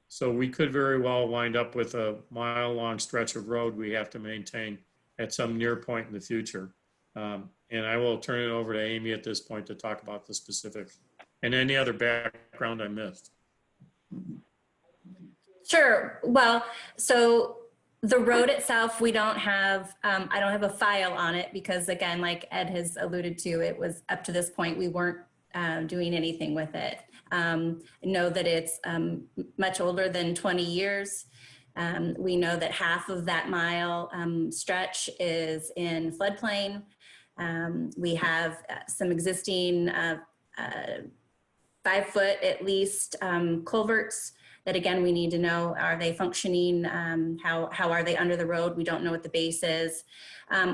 So we could very well wind up with a mile-long stretch of road we have to maintain at some near point in the future. And I will turn it over to Amy at this point to talk about the specifics and any other background I missed. Sure. Well, so the road itself, we don't have, I don't have a file on it because, again, like Ed has alluded to, it was up to this point, we weren't doing anything with it. know that it's much older than 20 years. We know that half of that mile stretch is in floodplain. We have some existing 5 foot at least culverts that, again, we need to know, are they functioning? How are they under the road? We don't know what the base is.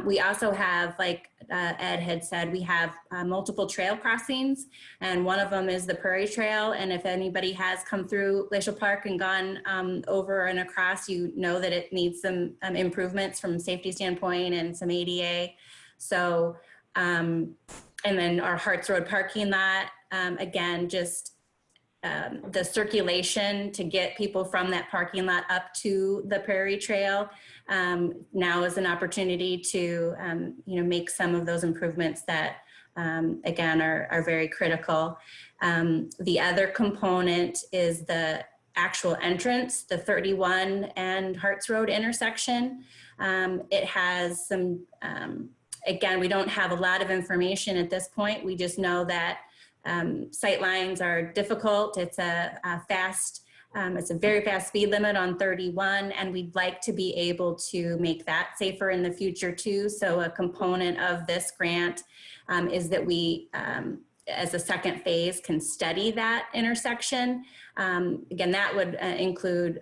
We also have, like Ed had said, we have multiple trail crossings, and one of them is the Prairie Trail. And if anybody has come through Glacial Park and gone over and across, you know that it needs some improvements from a safety standpoint and some ADA. So, and then our Harts Road parking lot, again, just the circulation to get people from that parking lot up to the Prairie Trail now is an opportunity to, make some of those improvements that, again, are very critical. The other component is the actual entrance, the 31 and Harts Road intersection. It has some, again, we don't have a lot of information at this point. We just know that sight lines are difficult. It's a very fast speed limit on 31, and we'd like to be able to make that safer in the future too. So a component of this grant is that we, as a second phase, can study that intersection. Again, that would include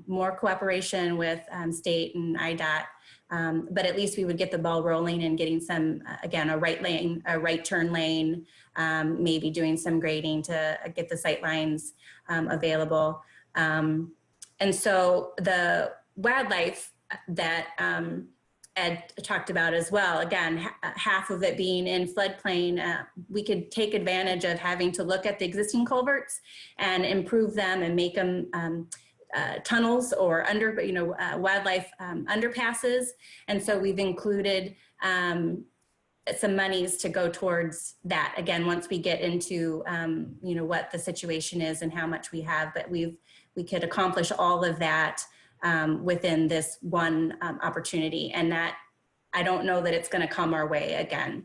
more cooperation with state and IDOT. But at least we would get the ball rolling and getting some, again, a right turn lane, maybe doing some grading to get the sight lines available. And so the wildlife that Ed talked about as well, again, half of it being in floodplain, we could take advantage of having to look at the existing culverts and improve them and make them tunnels or wildlife underpasses. And so we've included some monies to go towards that. Again, once we get into, what the situation is and how much we have, but we could accomplish all of that within this one opportunity. And that, I don't know that it's going to come our way again.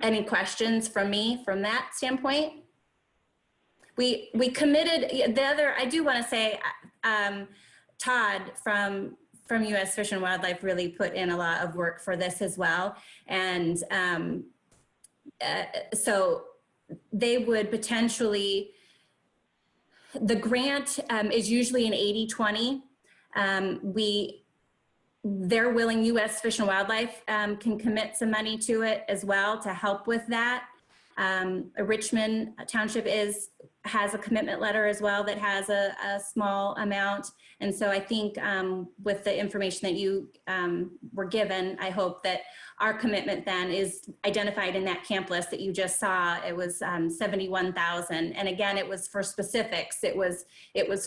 Any questions from me from that standpoint? We committed, I do want to say, Todd from U.S. Fish and Wildlife really put in a lot of work for this as well. And so they would potentially, the grant is usually an 80-20. They're willing, U.S. Fish and Wildlife can commit some money to it as well to help with that. Richmond Township has a commitment letter as well that has a small amount. And so I think with the information that you were given, I hope that our commitment then is identified in that camp list that you just saw. It was 71,000. And again, it was for specifics. It was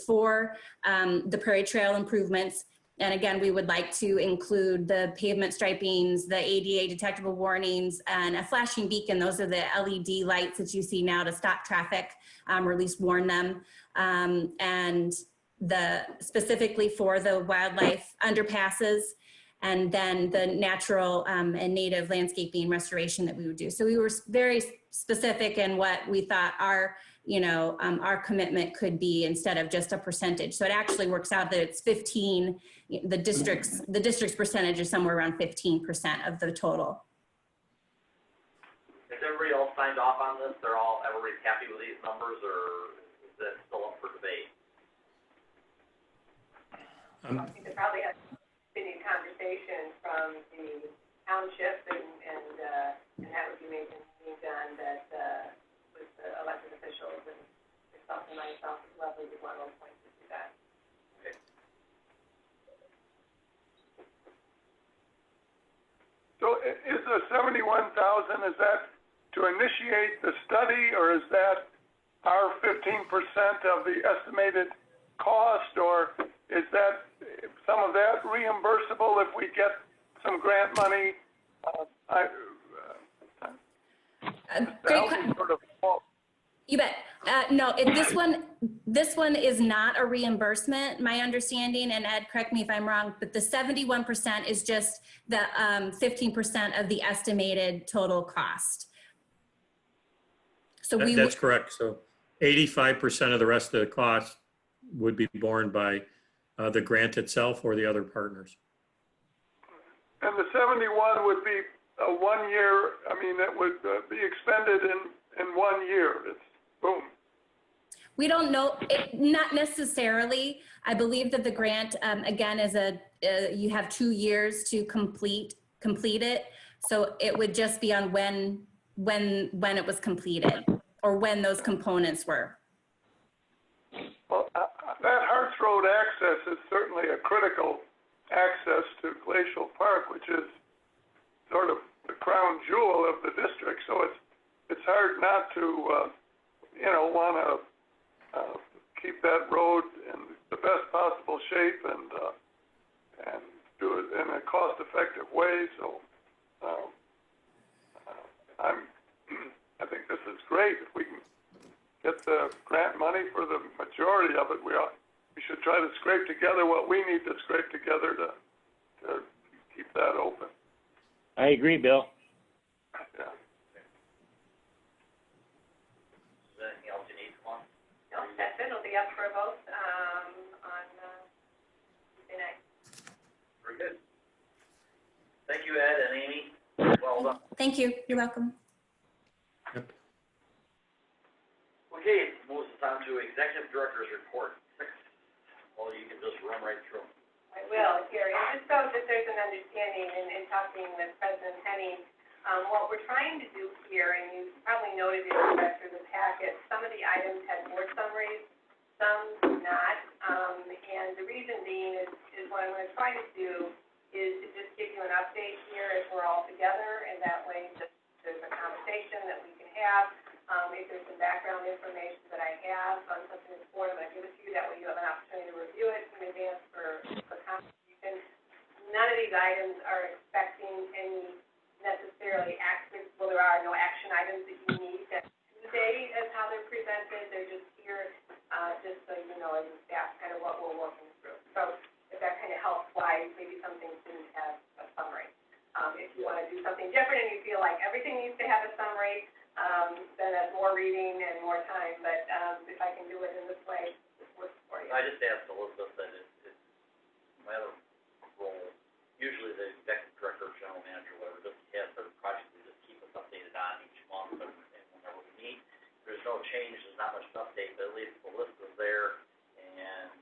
for the Prairie Trail improvements. And again, we would like to include the pavement stripings, the ADA detectable warnings, and a flashing beacon. Those are the LED lights that you see now to stop traffic, or at least warn them. And specifically for the wildlife underpasses, and then the natural and native landscaping restoration that we would do. So we were very specific in what we thought our commitment could be instead of just a percentage. So it actually works out that it's 15, the district's percentage is somewhere around 15% of the total. Is everybody else signed off on this? Everybody's happy with these numbers, or is that still up for debate? I think there probably has been a conversation from the township and that would be being done that with the elected officials and yourself and myself as well, we would want to appoint to do that. Okay. So is the 71,000, is that to initiate the study, or is that our 15% of the estimated cost, or is that some of that reimbursable if we get some grant money? Great question. You bet. No, this one, This one is not a reimbursement, my understanding, and Ed, correct me if I'm wrong, but the 71% is just the 15% of the estimated total cost. So That's correct. So 85% of the rest of the cost would be borne by the grant itself or the other partners. And the 71 would be a 1 year, I mean, that would be expended in 1 year. It's boom. We don't know, not necessarily. I believe that the grant, again, is you have 2 years to complete it. So it would just be on when it was completed or when those components were. Well, that Harts Road access is certainly a critical access to Glacial Park, which is sort of the crown jewel of the district. So it's hard not to, want to keep that road in the best possible shape and do it in a cost-effective way. So I think this is great. If we can get the grant money for the majority of it, we should try to scrape together what we need to scrape together to keep that open. I agree, Bill. Yeah. Is there anything else you need from us? No, that's it. It'll be up for a vote on Tuesday night. Very good. Thank you, Ed and Amy. Well done. Thank you. You're welcome. Okay, moves us on to Executive Director's Report 6. Well, you can just run right through them. I will, Gary. And just so that there's an understanding in talking with President Henning, what we're trying to do here, and you probably noted it through the packet, some of the items had board summaries, some do not. And the reason being is what I'm going to try to do is to just give you an update here as we're all together, and that way just there's a conversation that we can have. If there's some background information that I have on something that's important, I'm going to give it to you. That way you have an opportunity to review it in advance for conversation. None of these items are expecting any necessarily active, well, there are no action items that you need that Tuesday as how they're presented. They're just here just so you know as a staff kind of what we're working through. So if that kind of helps why maybe some things didn't have a summary. If you want to do something different and you feel like everything needs to have a summary, then that's more reading and more time, but if I can do it in this way, it works for you. I just asked Elizabeth that it's my other role, usually the Executive Director, General Manager, whatever, just has the project to just keep us updated on each month and whenever we meet. There's no change, there's not much to update, but at least the list is there, and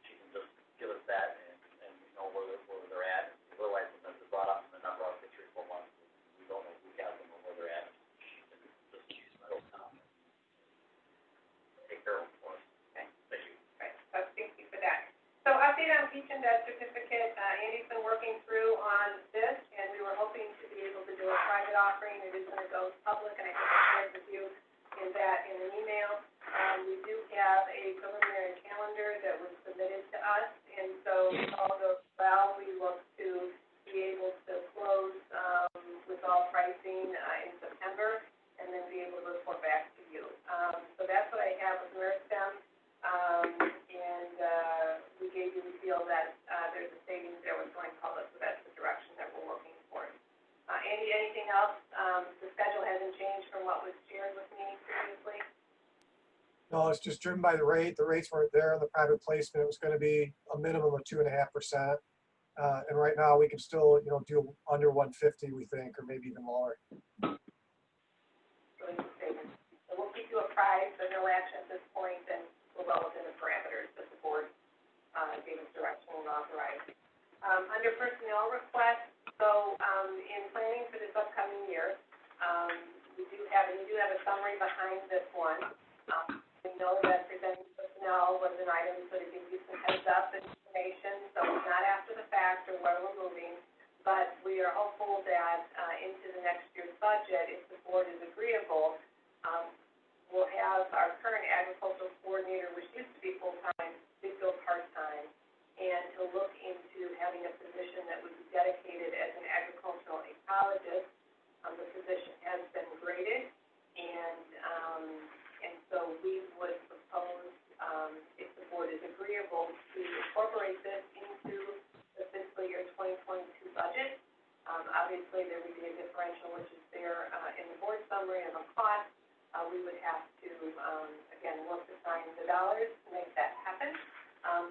she can just give us that and we know where they're at. Otherwise, sometimes it's brought up and they're not brought up for 3 or 4 months. We don't know who has them or where they're at. Take care of them for us. Okay. Thank you. Right. So thank you for that. So update on Peach and Debt Certificate. Andy's been working through on this, and we were hoping to be able to do a private offering. It is going to go public, and I think I shared with you in an email. We do have a preliminary calendar that was submitted to us, and so if all goes well, we look to be able to close with all pricing in September, and then be able to report back to you. So that's what I have with MERSTEM, and we feel that there's a savings there with going public, so that's the direction that we're working towards. Andy, anything else? The schedule hasn't changed from what was shared with me previously? No, it's just driven by the rate. The rates weren't there. The private placement, it was going to be a minimum of 2.5%. And right now we can still, do under 150, we think, or maybe even lower. So we'll keep you apprised, but no action at this point, and we're well within the parameters that the board gave us direction and authorized. Under personnel requests, so in planning for this upcoming year, we do have a summary behind this one. We know that presenting personnel was an item so to give you some heads up and information, so it's not after the fact or where we're moving, but we are hopeful that into the next year's budget, if the board is agreeable, we'll have our current agricultural coordinator, which used to be full-time, did go part-time, and to look into having a position that would be dedicated as an agricultural ecologist. The position has been graded, and so we would propose agreeable to incorporate this into the fiscal year 2022 budget. Obviously, there would be a differential, which is there in the board summary of a cost. We would have to, again, look to find the dollars to make that happen.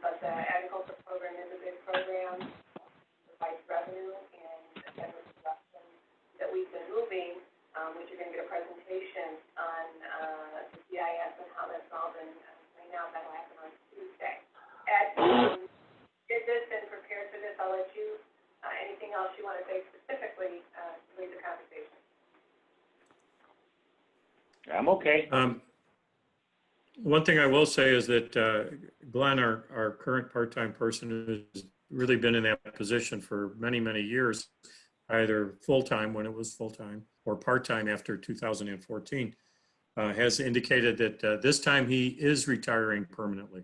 But the agriculture program is a big program, provides revenue, and again, the direction that we've been moving, which you're going to get a presentation on the CIS and how that's all been laid out. That'll happen on Tuesday. Ed, did this and prepared for this. I'll let you. Anything else you want to say specifically to lead the conversation? I'm okay. One thing I will say is that Glenn, our current part-time person, has really been in that position for many, many years, either full-time when it was full-time or part-time after 2014, has indicated that this time he is retiring permanently.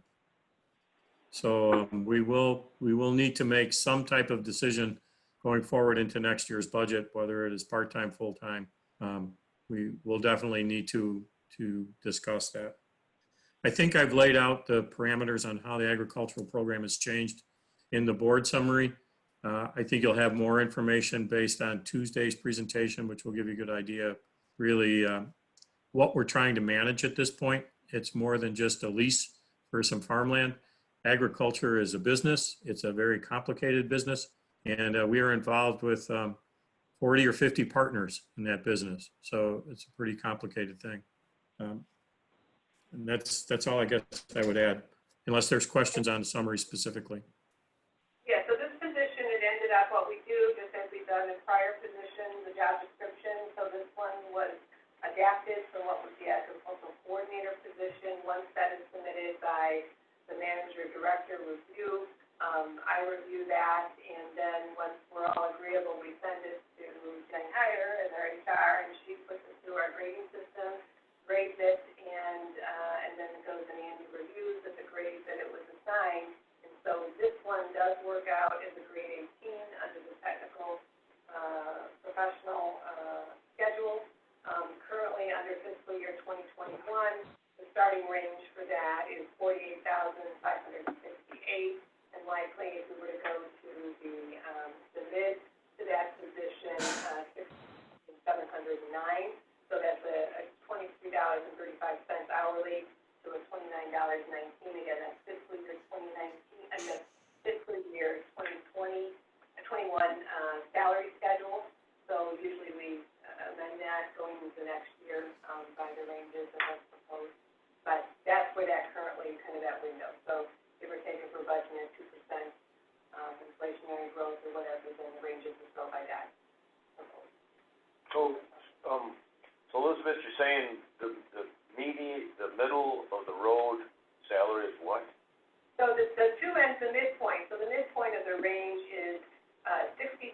So we will need to make some type of decision going forward into next year's budget, whether it is part-time, full-time. We will definitely need to discuss that. I think I've laid out the parameters on how the agricultural program has changed in the board summary. I think you'll have more information based on Tuesday's presentation, which will give you a good idea, really, what we're trying to manage at this point. It's more than just a lease for some farmland. Agriculture is a business. It's a very complicated business, and we are involved with 40 or 50 partners in that business. So it's a pretty complicated thing. And that's all I guess I would add, unless there's questions on the summary specifically. Yeah, so this position, it ended up what we do, just as we've done in prior positions, the job description. So this one was adapted from what was the agricultural coordinator position. Once that is submitted by the manager director review, I review that, and then once we're all agreeable, we send it to Jen Hyder as our HR, and she puts it through our grading system, grades it, and then it goes and Andy reviews at the grade that it was assigned. And so this one does work out as a grade 18 under the technical professional schedule. Currently under fiscal year 2021, the starting range for that is $48,568, and likely if we were to go to the mid to that position, $6,709. So that's a $23.35 hourly to a $29.19. Again, that's fiscal year 2019 and the fiscal year 2020, 21 salary schedule. So usually we amend that going into next year by the ranges of what's proposed. But that's where that currently kind of that window. So if we're taking for budgeting at 2% inflationary growth or whatever, then the ranges will go by that. So Elizabeth, you're saying the middle of the road salary is what? So the two ends, the midpoint. So the midpoint of the range is $60,709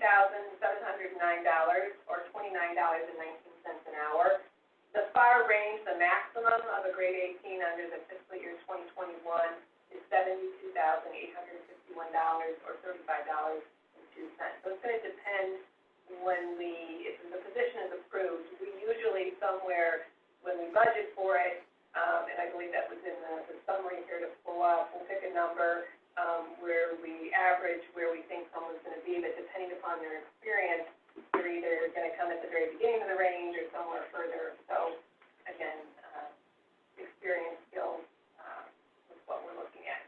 or $29.19 an hour. The far range, the maximum of a grade 18 under the fiscal year 2021 is $72,851 or $35.02. So it's going to depend if the position is approved. We usually somewhere when we budget for it, and I believe that was in the summary here to pull up, we'll pick a number where we average where we think someone's going to be, but depending upon their experience, they're either going to come at the very beginning of the range or somewhere further. So again, experience, skills is what we're looking at.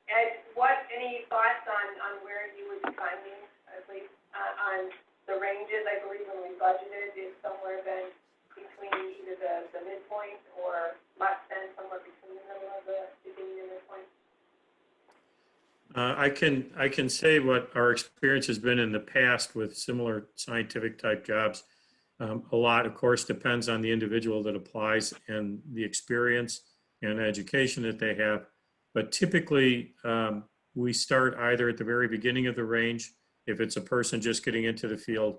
Ed, any thoughts on where you would be finding, at least on the ranges? I believe when we budgeted is somewhere then between either the midpoint or less than, somewhere between the middle of the beginning and midpoint. I can say what our experience has been in the past with similar scientific type jobs. A lot, of course, depends on the individual that applies and the experience and education that they have. But typically, we start either at the very beginning of the range, if it's a person just getting into the field,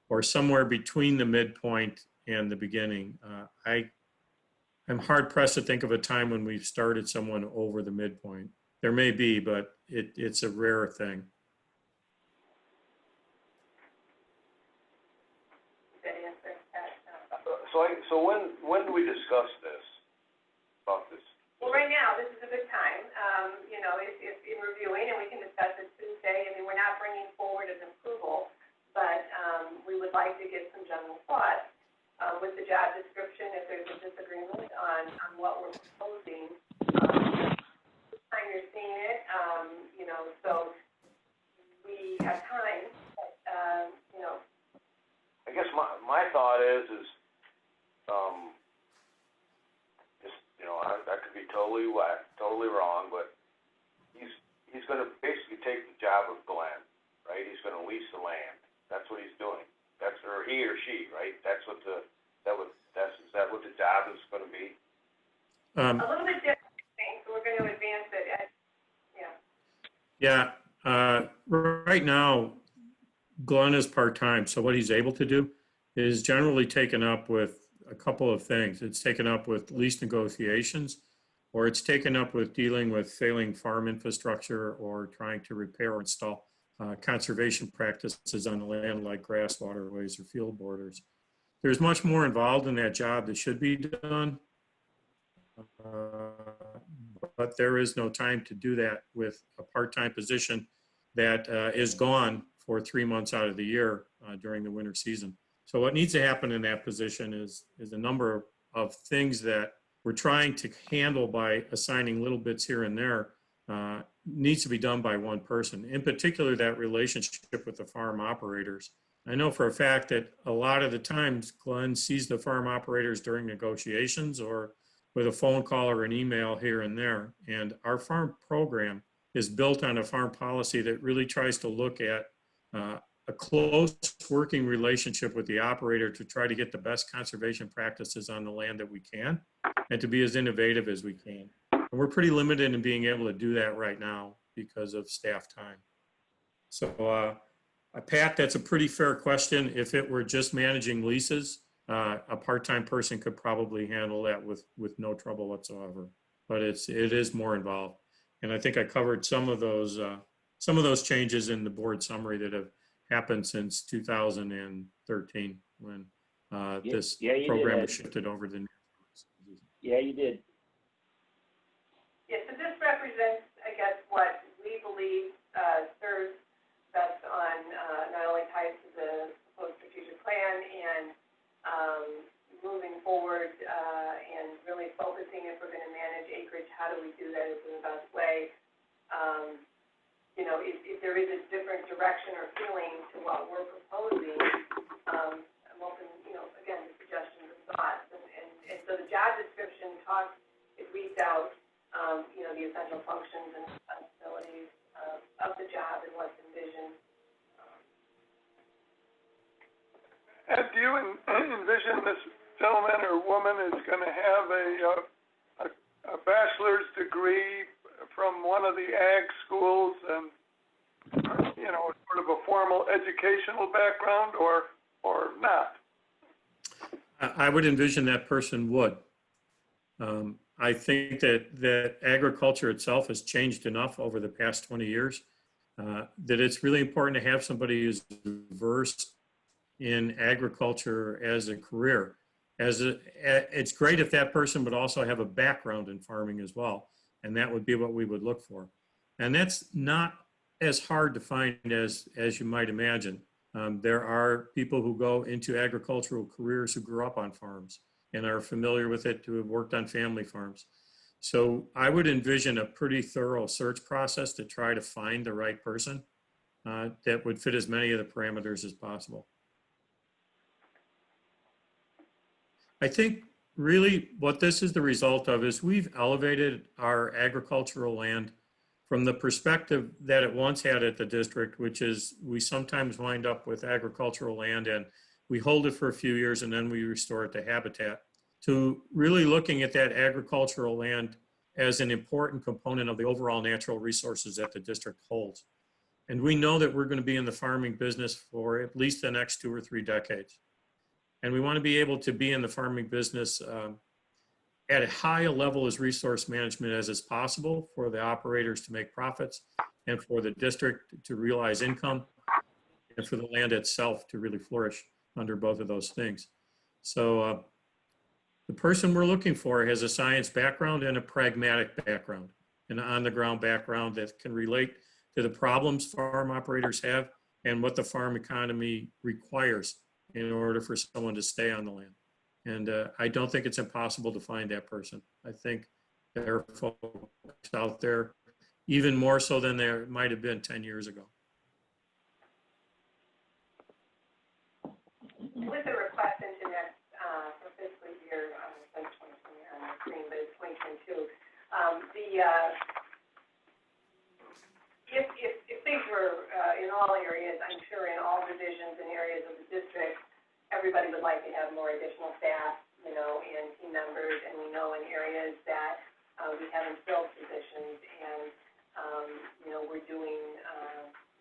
or somewhere between the midpoint and the beginning. I'm hard pressed to think of a time when we've started someone over the midpoint. There may be, but it's a rare thing. So when do we discuss this, about this? Well, right now, this is the good time, if in reviewing, and we can discuss it Tuesday. I mean, we're not bringing forward an approval, but, we would like to get some general thoughts, with the job description, if there's a disagreement on what we're proposing. This time you're seeing it, so we have time, but, I guess my thought is, I could be totally wrong, but he's gonna basically take the job of Glenn, right? He's gonna lease the land. That's what he's doing. Or he or she, right? Is that what the job is gonna be? a little bit different thing, so we're going to advance it. Right now, Glenn is part-time, so what he's able to do is generally taken up with a couple of things. It's taken up with lease negotiations, or it's taken up with dealing with failing farm infrastructure or trying to repair or install conservation practices on the land like grass waterways or field borders. There's much more involved in that job that should be done, but there is no time to do that with a part-time position that is gone for 3 months out of the year during the winter season. So what needs to happen in that position is a number of things that we're trying to handle by assigning little bits here and there needs to be done by one person. In particular, that relationship with the farm operators. I know for a fact that a lot of the times Glenn sees the farm operators during negotiations or with a phone call or an email here and there. And our farm program is built on a farm policy that really tries to look at a close working relationship with the operator to try to get the best conservation practices on the land that we can and to be as innovative as we can. And we're pretty limited in being able to do that right now because of staff time. So Pat, that's a pretty fair question. If it were just managing leases, a part-time person could probably handle that with no trouble whatsoever. But it is more involved. And I think I covered some of those changes in the board summary that have happened since 2013 when this program was shifted over to. Yeah, you did. Yeah, so this represents, I guess, what we believe serves best on not only ties to the proposed strategic plan and moving forward and really focusing if we're going to manage acreage, how do we do that in the best way? If there is a different direction or feeling to what we're proposing, I'm open, again, to suggestions and thoughts. And so the job description it reads out, the essential functions and responsibilities of the job and what's envisioned. And do you envision this gentleman or woman is going to have a bachelor's degree from one of the ag schools and, sort of a formal educational background or not? I would envision that person would. I think that agriculture itself has changed enough over the past 20 years that it's really important to have somebody who's versed in agriculture as a career. It's great if that person would also have a background in farming as well, and that would be what we would look for. And that's not as hard to find as you might imagine. There are people who go into agricultural careers who grew up on farms and are familiar with it, who have worked on family farms. So I would envision a pretty thorough search process to try to find the right person that would fit as many of the parameters as possible. I think really what this is the result of is we've elevated our agricultural land from the perspective that it once had at the district, which is we sometimes wind up with agricultural land and we hold it for a few years and then we restore it to habitat, to really looking at that agricultural land as an important component of the overall natural resources that the district holds. And we know that we're going to be in the farming business for at least the next 2 or 3 decades. And we want to be able to be in the farming business at as high a level as resource management as is possible for the operators to make profits and for the district to realize income and for the land itself to really flourish under both of those things. So the person we're looking for has a science background and a pragmatic background. an on-the-ground background that can relate to the problems farm operators have and what the farm economy requires in order for someone to stay on the land. And I don't think it's impossible to find that person. I think there are folks out there, even more so than there might have been 10 years ago. With the request into next, for fiscal year, since 2020 on the screen, but it's 2022, if things were, in all areas, I'm sure in all divisions and areas of the district, everybody would like to have more additional staff, you know, and team members, and we know in areas that, we haven't filled positions, and, you know, we're doing,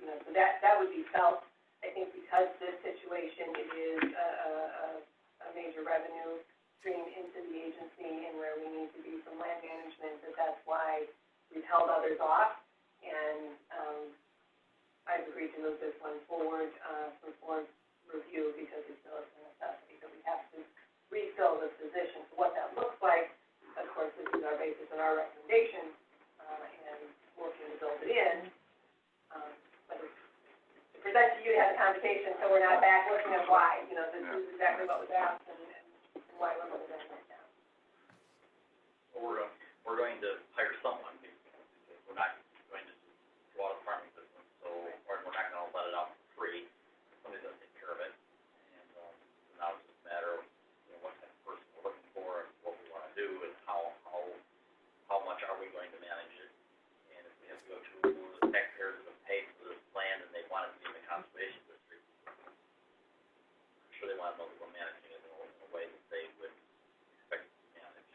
you know, so that would be felt. I think because this situation is a major revenue stream into the agency and where we need to be from land management, that's why we've held others off. And I've agreed to move this one forward for board review because we feel it's a necessity that we have to refill the position. So what that looks like, of course, this is our basis and our recommendation, and working to build it in. But it's to present to you to have a conversation, so we're not back looking at why. You know, this is exactly what was asked and why we're moving it right now. Well, we're going to hire someone because we're not going to go out of the farming business, so we're not going to let it out for free. Somebody's going to take care of it, and so now it's just a matter of, you know, what kind of person we're looking for and what we want to do and how much are we going to manage it. And if we have to go to the taxpayers that have paid for this land and they want it to be in the conservation district, I'm sure they want to know that we're managing it in a way that they would expect it to be managed.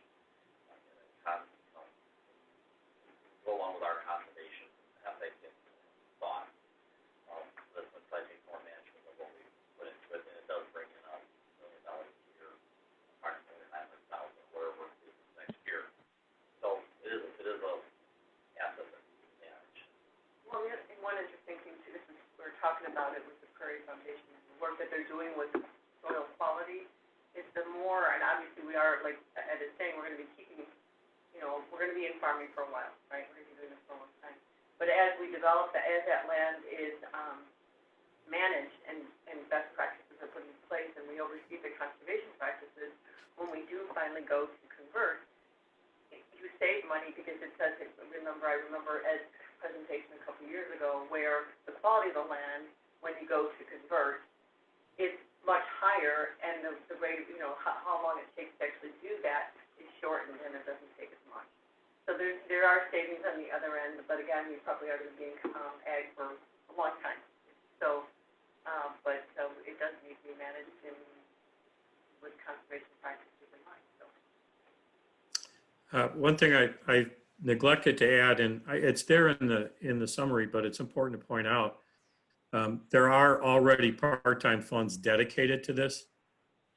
Go along with our conservation ethic and thought. This one's, I think, more management of what we put into it, and it does bring in $1 million a year, approximately $900,000, whatever it is next year. So it is a asset that we manage. Well, and one interesting thing too, this is, we were talking about it with the Prairie Foundation, the work that they're doing with soil quality is the more, and obviously we are, like Ed is saying, we're going to be keeping, you know, we're going to be in farming for a while, right? We're going to be doing this for a long time. But as we develop that, as that land is managed and best practices are put in place and we oversee the conservation practices, when we do finally go to convert, you save money because it says, I remember Ed's presentation a couple years ago where the quality of the land, when you go to convert, is much higher and the rate, you know, how long it takes to actually do that is shortened and it doesn't take as much. So there are savings on the other end, but again, you probably are going to be in ag for a long time. So, but it does need to be managed with conservation practices in mind. So. One thing I neglected to add, and it's there in the summary, but it's important to point out, there are already part-time funds dedicated to this.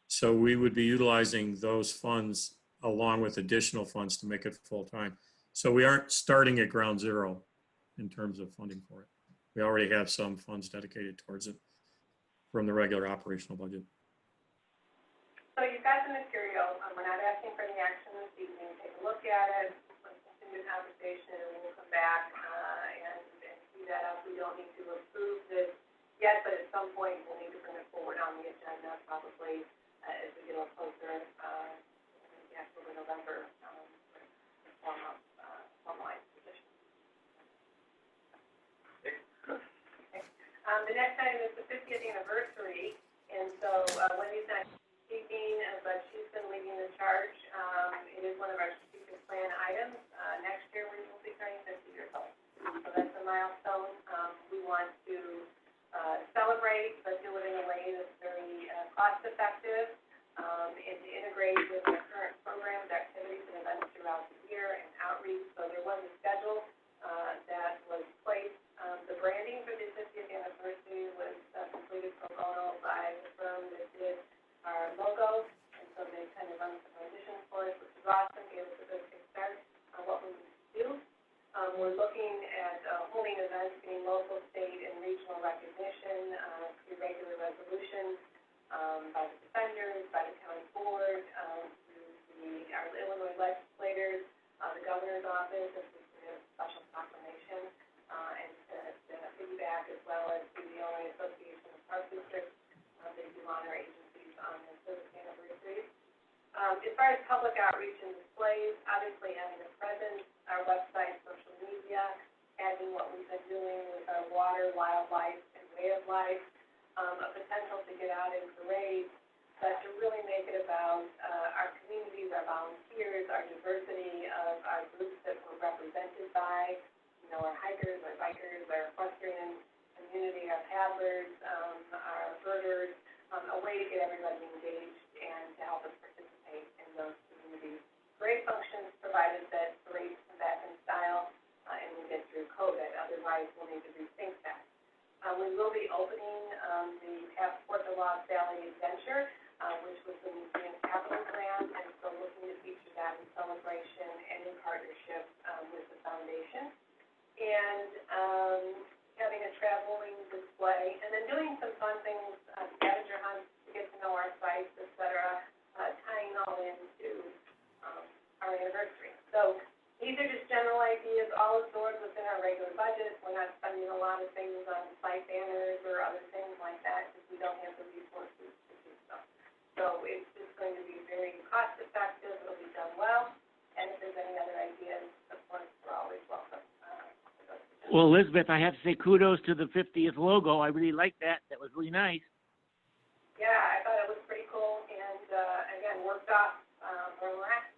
So we would be utilizing those funds along with additional funds to make it full-time. So we aren't starting at ground zero in terms of funding for it. We already have some funds dedicated towards it from the regular operational budget. So you've got the material. We're not asking for any action this evening. Take a look at it, let's continue the conversation, and we'll come back and see that out. We don't need to approve this yet, but at some point we'll need to bring it forward on the agenda probably as we get a little closer. October, November, formalized position. Okay. The next item is the 50th anniversary, and so Wendy's not speaking, but she's been leading the charge. It is one of our strategic plan items. Next year we will be turning 50 years old, so that's a milestone. We want to celebrate, but do it in a way that's very cost-effective. And to integrate with our current programs, activities, and events throughout the year and outreach. So there was a schedule that was placed. The branding for the 50th anniversary was completed pro bono by the firm that did our logo, and so they kind of run some auditions for us, which is awesome. Gave us a good kickstart on what we do. We're looking at holding events, getting local, state, and regional recognition through regular resolutions. By the defenders, by the county board, through our Illinois legislators, the governor's office, special proclamation, and to piggyback as well as to the Illinois Association of Park Districts. They do honor agencies on their service anniversaries. As far as public outreach and displays, obviously having a presence, our website, social media, having what we've been doing with our water, wildlife, and way of life, a potential to get out in parades, but to really make it about our communities, our volunteers, our diversity of our groups that we're represented by, you know, our hikers, our bikers, our equestrian community, our paddlers, our birders, a way to get everybody engaged and to help us participate in those communities. Parade functions provided that parades come back in style and we get through COVID. Otherwise, we'll need to rethink that. We will be opening the Passport to Lost Valley Adventure, which was the Museum Capital Grant, and so looking to feature that in celebration and in partnership with the foundation. And having a traveling display, and then doing some fun things, scavenger hunts to get to know our sites, et cetera, tying all into our anniversary. So these are just general ideas, all absorbed within our regular budget. We're not spending a lot of things on site banners or other things like that because we don't have the resources to do so. So it's just going to be very cost effective, it'll be done well, and if there's any other ideas, of course, we're always welcome. Well, Elizabeth, I have to say kudos to the 50th logo. I really like that. That was really nice. Yeah, I thought it was pretty cool, and again, worked off where we're at.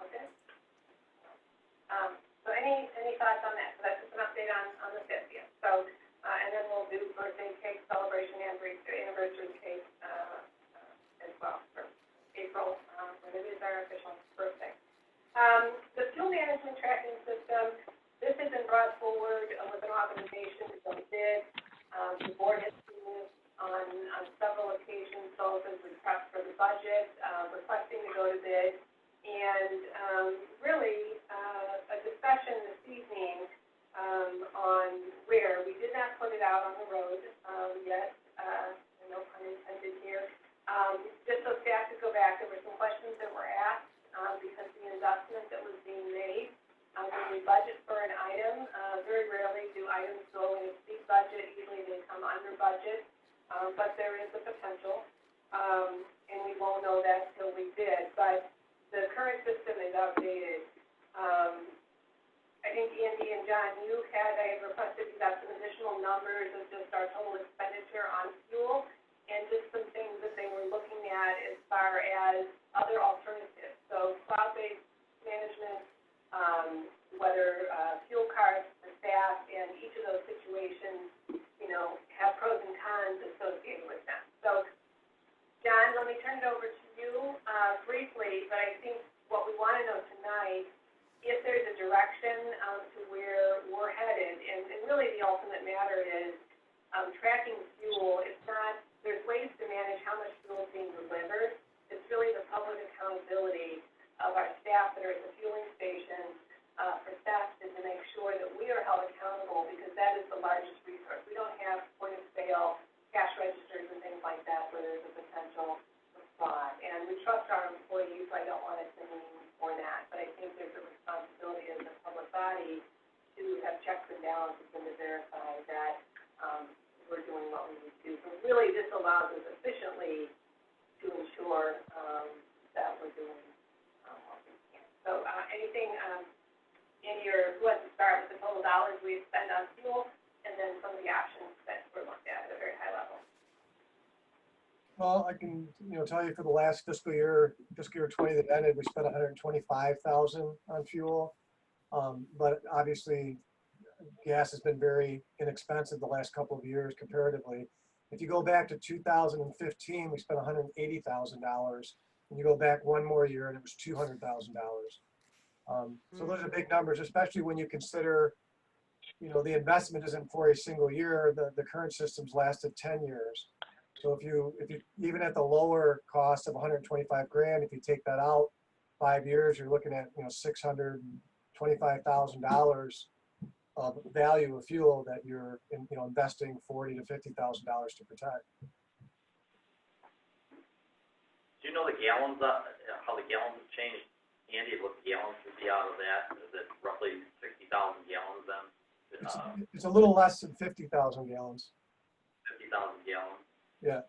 Okay. So any thoughts on that? So that's just an update on the 50th. So, and then we'll do birthday cake celebration and anniversary cake as well for April, when it is our official birthday. The fuel management tracking system, this has been brought forward with an authorization to go to bid. The board has seen this on several occasions, so as request for the budget, requesting to go to bid. And really, a discussion this evening on where we did not put it out on the road yet, no pun intended here. Just so staff could go back, there were some questions that were asked because the investment that was being made. When we budget for an item, very rarely do items go and exceed budget. Usually they come under budget, but there is a potential, and we won't know that till we bid. But the current system is outdated. I think Andy and John, I had requested you got some additional numbers of just our total expenditure on fuel and just some things that they were looking at as far as other alternatives. So cloud-based management, whether fuel cards for staff, and each of those situations, you know, have pros and cons associated with them. So, John, let me turn it over to you briefly, but I think what we want to know tonight, if there's a direction to where we're headed, and really the ultimate matter is tracking fuel. It's not, there's ways to manage how much fuel is being delivered. It's really the public accountability of our staff that are at the fueling stations for staff to make sure that we are held accountable, because that is the largest resource. We don't have point-of-sale cash registers and things like that where there's a potential for fraud. And we trust our employees, so I don't want to name for that, but I think there's a responsibility as a public body to have checks and balances and to verify that we're doing what we need to do. So really this allows us efficiently to ensure that we're doing what we can. So anything in your, who wants to start with the total dollars we spend on fuel, and then some of the options that were looked at a very high level? Well, I can, tell you for the last fiscal year 20 that ended, we spent $125,000 on fuel. But obviously, gas has been very inexpensive the last couple of years comparatively. If you go back to 2015, we spent $180,000. And you go back one more year, and it was $200,000. So those are big numbers, especially when you consider, the investment isn't for a single year. The current system's lasted 10 years. So if you even at the lower cost of $125,000, if you take that out 5 years, you're looking at $625,000 of value of fuel that you're investing $40,000 to $50,000 to protect. Do you know the gallons, how the gallons have changed Andy, what gallons would be out of that? Is it roughly 60,000 gallons then? It's a little less than 50,000 gallons. 50,000 gallons Yeah.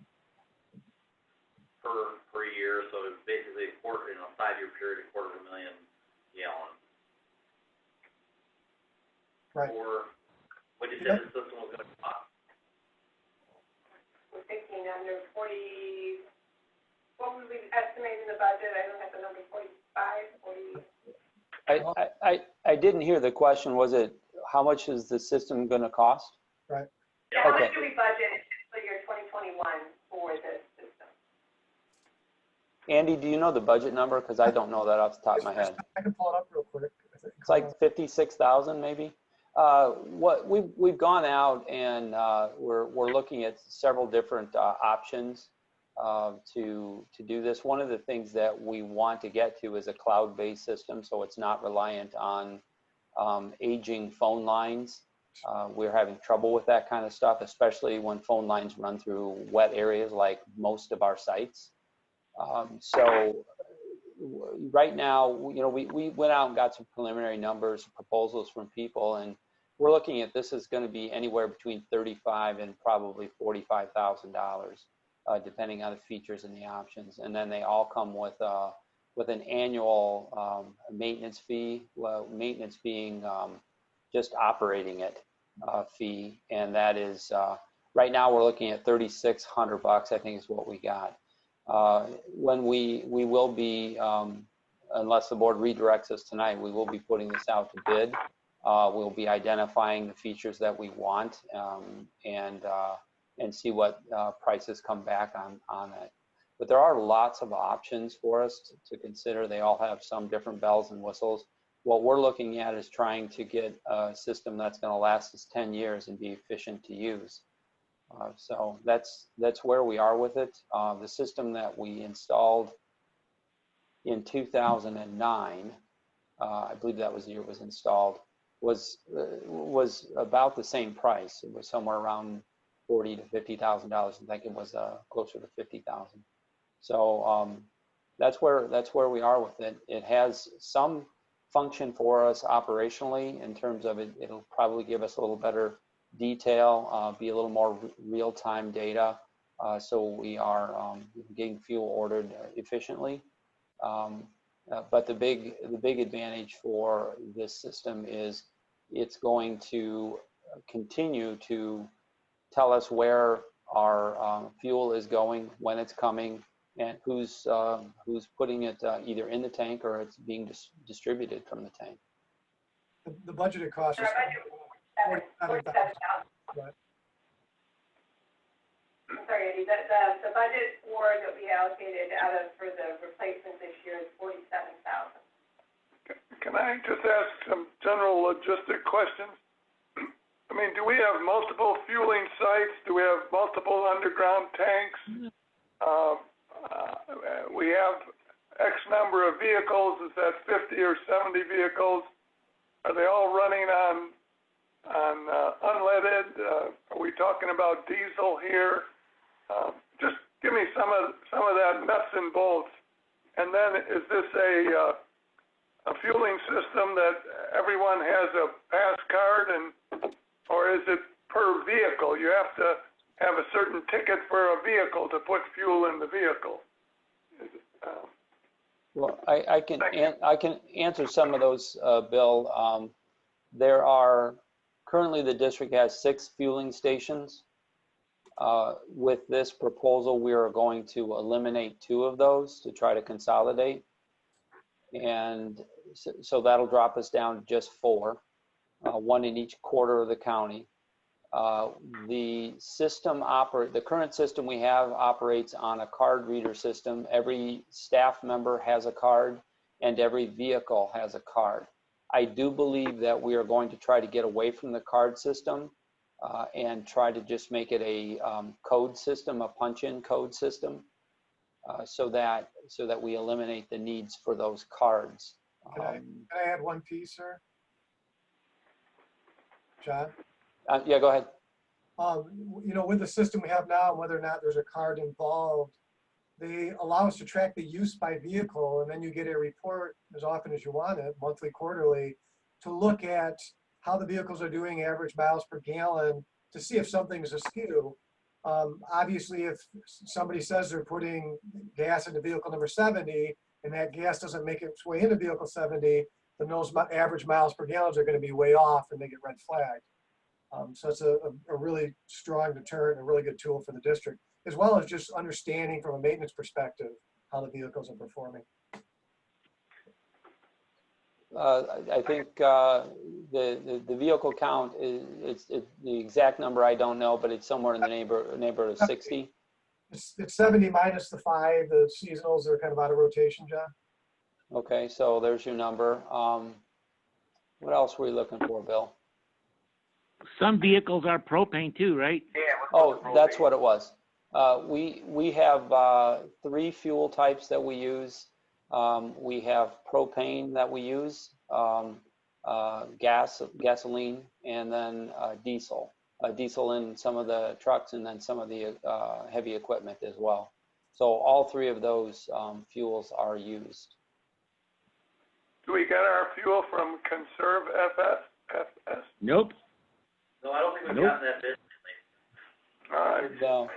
per year, so it's basically a quarter, 5-year period, 250,000 gallons. Right. Or what you said the system was going to cost? We're thinking under 40, what would we estimate in the budget? I don't have the number, 45, 40. I didn't hear the question. Was it, how much is the system going to cost? Right. Yeah, how Okay. much do we budget in fiscal year 2021 for this system? Andy, do you know the budget number? Because I don't know that off the top of my head. I can pull it up real quick. It's like 56,000 maybe. What we've gone out and we're looking at several different options to do this. One of the things that we want to get to is a cloud-based system, so it's not reliant on aging phone lines. We're having trouble with that kind of stuff, especially when phone lines run through wet areas like most of our sites. So right now, we went out and got some preliminary numbers, proposals from people, and we're looking at this is going to be anywhere between $35,000 and probably $45,000, depending on the features and the options. And then they all come with an annual maintenance fee. Well, maintenance being just operating it fee, and that is right now we're looking at $3,600. I think is what we got. When we will be, unless the board redirects us tonight, we will be putting this out to bid. We'll be identifying the features that we want and see what prices come back on it. But there are lots of options for us to consider. They all have some different bells and whistles. What we're looking at is trying to get a system that's going to last us 10 years and be efficient to use. So that's where we are with it. The system that we installed in 2009, I believe that was the year it was installed, was about the same price. It was somewhere around $40,000 to $50,000. I think it was closer to $50,000. So that's where we are with it. It has some function for us operationally in terms of it'll probably give us a little better detail, be a little more real-time data, so we are getting fuel ordered efficiently. But the big advantage for this system is it's going to continue to tell us where our fuel is going, when it's coming, and who's putting it either in the tank or it's being distributed from the tank. The budgeted cost is $47,000. Right. I'm sorry, Eddie, the budget for that we allocated for the replacement this year is $47,000. Can I just ask some general logistic questions? I mean, do we have multiple fueling sites? Do we have multiple underground tanks? We have X number of vehicles. Is that 50 or 70 vehicles? Are they all running on unleaded? Are we talking about diesel here? Just give me some of that nuts and bolts. And then is this a fueling system that everyone has a pass card, or is it per vehicle? You have to have a certain ticket for a vehicle to put fuel in the vehicle. Well, I can answer some of those, Bill. There are currently the district has 6 fueling stations. With this proposal, we are going to eliminate 2 of those to try to consolidate, and so that'll drop us down to just 4, 1 in each quarter of the county. The current system we have operates on a card reader system. Every staff member has a card, and every vehicle has a card. I do believe that we are going to try to get away from the card system and try to just make it a code system, a punch-in code system, so that we eliminate the needs for those cards. Can I add one piece, sir? John? Yeah, go ahead. With the system we have now, whether or not there's a card involved, they allow us to track the use by vehicle, and then you get a report as often as you want it, monthly, quarterly, to look at how the vehicles are doing, average miles per gallon, to see if something's askew. Obviously, if somebody says they're putting gas into vehicle number 70, and that gas doesn't make its way into vehicle 70, then those average miles per gallon are going to be way off, and they get red flagged. So it's a really strong deterrent, and a really good tool for the district, as well as just understanding from a maintenance perspective how the vehicles are performing. I think the vehicle count is the exact number I don't know, but it's somewhere in the neighborhood of 60. It's 70 minus the 5. The seasonals are kind of out of rotation, John. Okay, so there's your number. What else were we looking for, Bill? Some vehicles are propane too, right? Yeah. Oh, that's what it was. We have 3 fuel types that we use. We have propane that we use, gasoline, and then diesel. Diesel in some of the trucks, and then some of the heavy equipment as well. So all 3 of those fuels are used. Do we get our fuel from Conserve FS? Nope. No, I don't think we've Nope. gotten that bid. All right. No.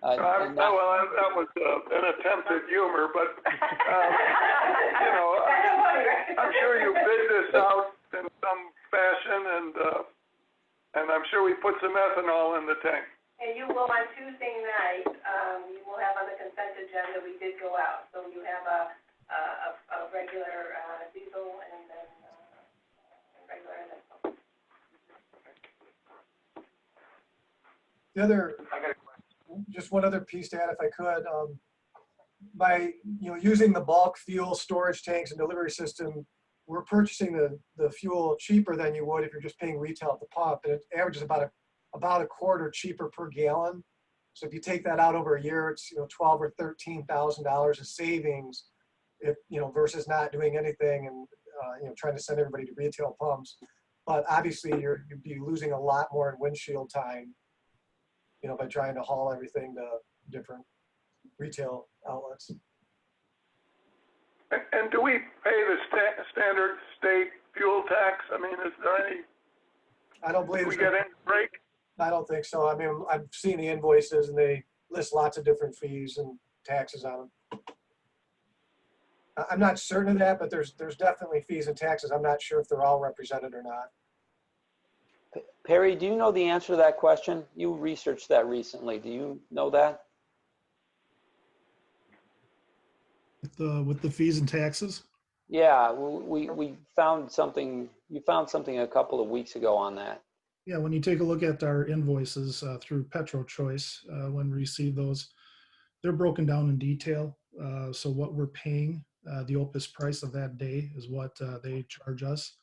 Well, that was an attempt at humor, but, you know, I'm sure you bid this out in some fashion, and I'm sure we put some ethanol in the tank. And you will on Tuesday night, you will have on the consent agenda, we did go out. So you have a regular diesel and then regular and then. The other, just one other piece to add, if I could, by using the bulk fuel storage tanks and delivery system, we're purchasing the fuel cheaper than you would if you're just paying retail at the pump, and it averages about a quarter cheaper per gallon. So if you take that out over a year, it's $12,000 or $13,000 of savings, if versus not doing anything and trying to send everybody to retail pumps. But obviously you'd be losing a lot more in windshield time, by trying to haul everything to different retail outlets. And do we pay the standard state fuel tax? I mean, is there any? I don't believe we get any break? I don't think so. I mean, I've seen the invoices and they list lots of different fees and taxes on them. I'm not certain of that, but there's definitely fees and taxes. I'm not sure if they're all represented or not. Perry, do you know the answer to that question? You researched that recently. Do you know that? With the fees and taxes? Yeah, we found something. You found something a couple of weeks ago on that. Yeah, when you take a look at our invoices through Petro Choice, when we receive those, they're broken down in detail. So what we're paying, the OPIS price of that day is what they charge us.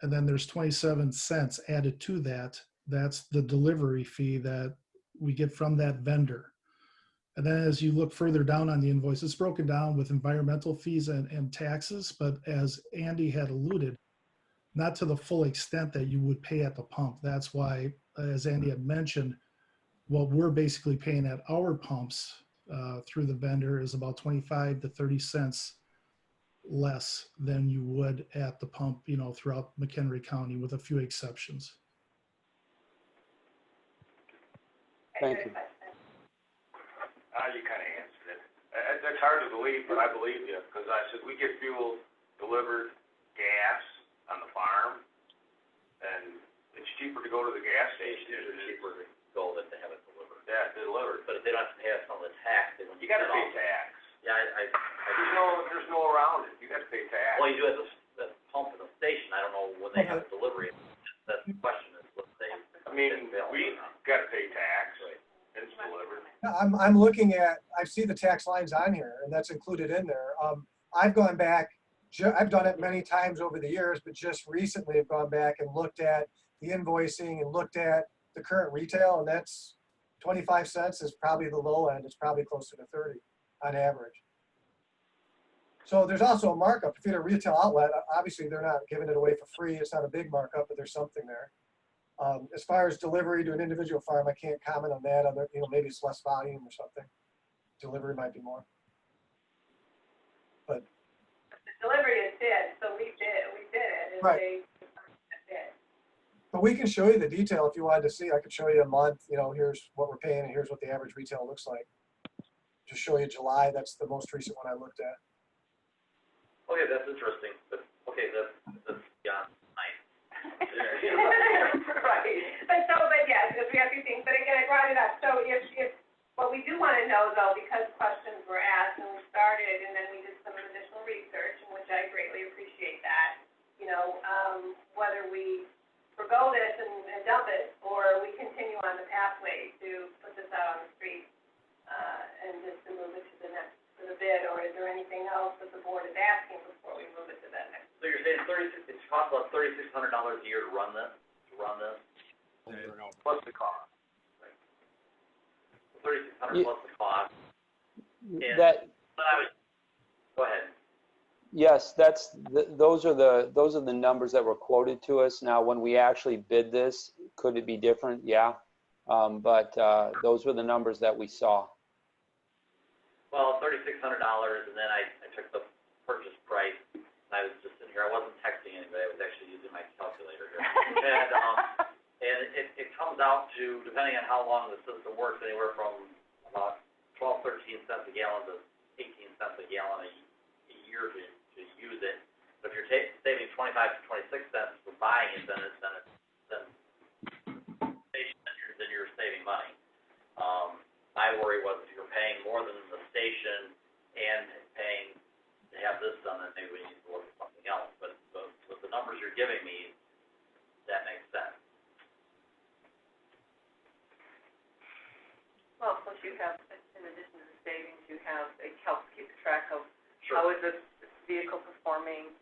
And then there's 27 cents added to that. That's the delivery fee that we get from that vendor. And then as you look further down on the invoice, it's broken down with environmental fees and taxes. But as Andy had alluded, not to the full extent that you would pay at the pump. That's why, as Andy had mentioned, what we're basically paying at our pumps through the vendor is about 25 to 30 cents less than you would at the pump, throughout McHenry County, with a few exceptions. Thank you. You kind of answered it. That's hard to believe, but I believe you, because I said we get fuel delivered, gas on the farm, and it's cheaper to go to the gas station. It's cheaper to go than to have it delivered. Yeah, delivered. But if they don't have to pay us on the tax, they wouldn't. You got to pay tax. Yeah, There's no around it. You got to pay tax. well, you do at the pump in the station. I don't know when they have delivery. That's the question is what they. I mean, we got to pay tax. Right. It's delivered. I'm looking at, I see the tax lines on here, and that's included in there. I've gone back, I've done it many times over the years, but just recently I've gone back and looked at the invoicing and looked at the current retail, and that's 25 cents is probably the low end. It's probably closer to 30 on average. So there's also a markup. If you're at a retail outlet, obviously they're not giving it away for free. It's not a big markup, but there's something there. As far as delivery to an individual farm, I can't comment on that. Other, maybe it's less volume or something. Delivery might be more. But the delivery is did, so we did it. And right. They did. But we can show you the detail if you wanted to see. I could show you a month. Here's what we're paying, and here's what the average retail looks like. Just show you July. That's the most recent one I looked at. Okay, that's interesting. But okay, that's yeah, nice. Right. But yes, because we have two things. But again, I brought it up. So if what we do want to know, though, because questions were asked and we started, and then we did some additional research, in which I greatly appreciate that. Whether we forgo this and dump it, or we continue on the pathway to put this out on the street and just to move it to the next to the bid, or is there anything else that the board is asking before we move it to that next? So you're saying it costs about $3,600 a year to run this? Plus the cost. Right. $3,600 plus the cost. And go ahead. Yes, those are the numbers that were quoted to us. Now, when we actually bid this, could it be different? Yeah, but those were the numbers that we saw. Well, $3,600, and then I took the purchase price. And I was just in here. I wasn't texting anybody. I was actually using my calculator here. And it comes out to, depending on how long the system works, anywhere from about 12, 13 cents a gallon to 18 cents a gallon a year to use it. But if you're saving 25 to 26 cents for buying it, then you're saving money. My worry was if you're paying more than the station and paying to have this done, then maybe we need to look at something else. But with the numbers you're giving me, that makes sense. Well, plus you have, in addition to the savings, it helps keep track of Sure. how is this vehicle performing,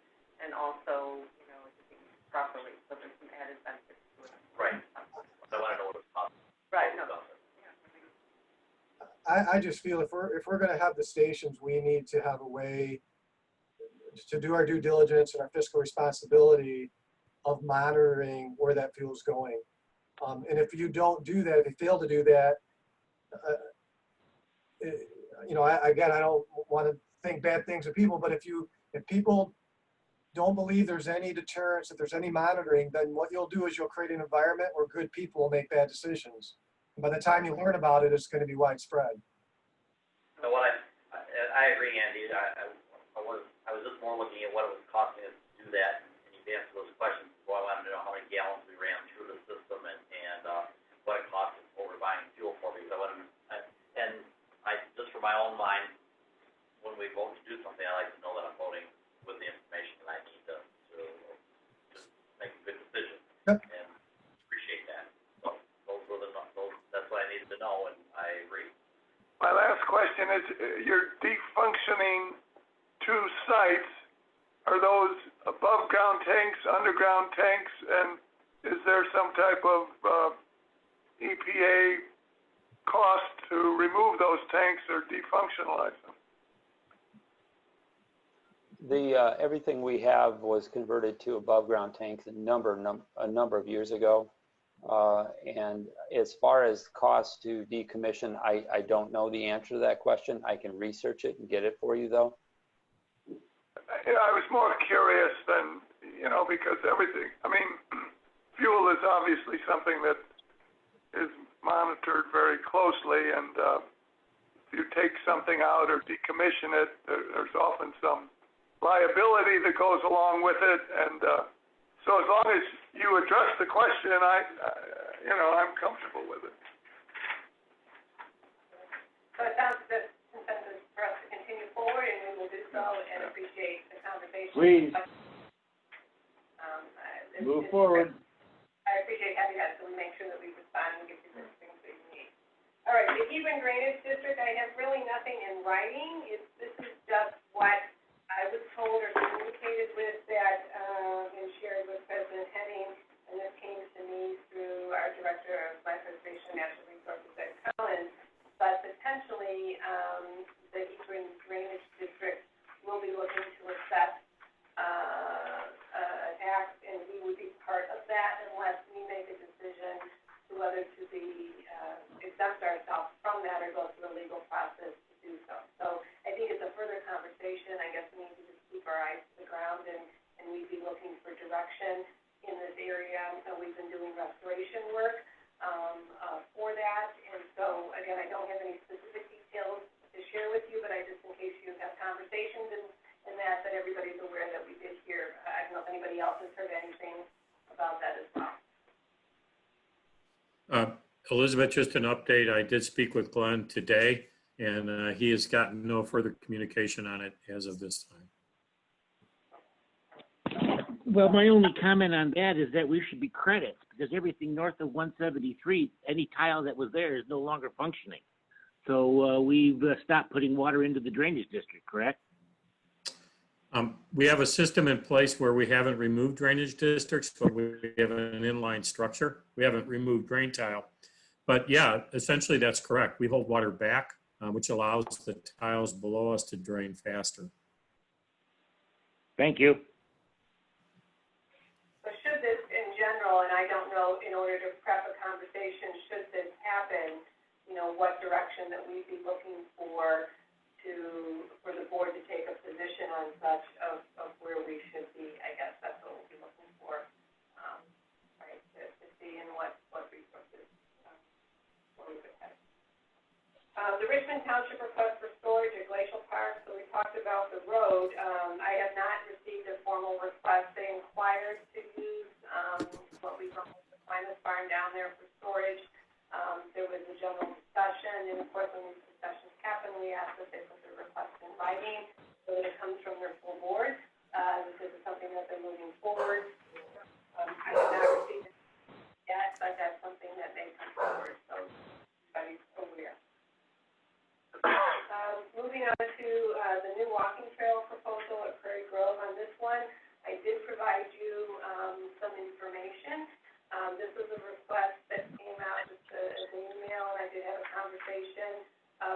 and also, is it being used properly, so there's some added benefits to it. Right. I want to know what it's costing. Right, no. I just feel if we're going to have the stations, we need to have a way to do our due diligence and our fiscal responsibility of monitoring where that fuel is going. And if you don't do that, if you fail to do that, I don't want to think bad things of people, but if people don't believe there's any deterrence, if there's any monitoring, then what you'll do is you'll create an environment where good people will make bad decisions. And by the time you learn about it, it's going to be widespread. So I agree, Andy. I was just more looking at what it was costing us to do that, and you've answered those questions. So I wanted to know how many gallons we ran through the system and what it cost us over buying fuel for, because just for my own mind, when we vote to do something, I like to know that I'm voting with the information that I need to just make a good decision. Yep. And appreciate that. So that's what I needed to know, and I agree. My last question is, you're defunctioning 2 sites. Are those above ground tanks, underground tanks, and is there some type of EPA cost to remove those tanks or defunctionalize them? Everything we have was converted to above ground tanks a number of years ago. And as far as cost to decommission, I don't know the answer to that question. I can research it and get it for you, though. I was more curious than, because fuel is obviously something that is monitored very closely, and if you take something out or decommission it, there's often some liability that goes along with it, and so as long as you address the question, I'm comfortable with it. So it sounds good consensus for us to continue forward, and we will do so, and appreciate the conversation. Please. Move forward. I appreciate having that, so we make sure that we respond and give you the things that you need. All right, the Hebron Drainage District, I have really nothing in writing. This is just what I was told or communicated with that, and shared with President Henning, and this came to me through our Director of Land Preservation and Natural Resources at Collins. But potentially, the Hebron Drainage District will be looking to assess a tax, and we would be part of that unless we make a decision we've been doing restoration work, for that. And so, again, I don't have any specific details to share with you, but I just, in case you have conversations and that everybody's aware that we did hear. I don't know if anybody else has heard anything about that as well. Elizabeth, just an update. I did speak with Glenn today, and he has gotten no further communication on it as of this time. Well, my only comment on that is that we should be credits, because everything north of 173, any tile that was there is no longer functioning. So we've stopped putting water into the drainage district, correct? We have a system in place where we haven't removed drainage districts, but we have an inline structure. We haven't removed drain tile. But yeah, essentially that's correct. We hold water back, which allows the tiles below us to drain faster. Thank you. So should this, in general, and I don't know, in order to prep a conversation, should this happen, what direction that we'd be looking for the board to take a position on such of where we should be. I guess that's what we'll be looking for, right, to see in what resources where we could head. The Richmond Township request for storage at Glacial Park. So we talked about the road. I have not received a formal request. They inquired to use what we call the Climate Barn down there for storage. There was a general discussion, and of course, when these discussions happen, we ask that they put their request in writing so that it comes from their full board. This is something that they're moving forward. I have not received it yet, but that's something that may come forward, so everybody's aware. Moving on to the new walking trail proposal at Prairie Grove. On this one, I did provide you some information. This was a request that came out just as an email, and I did have a conversation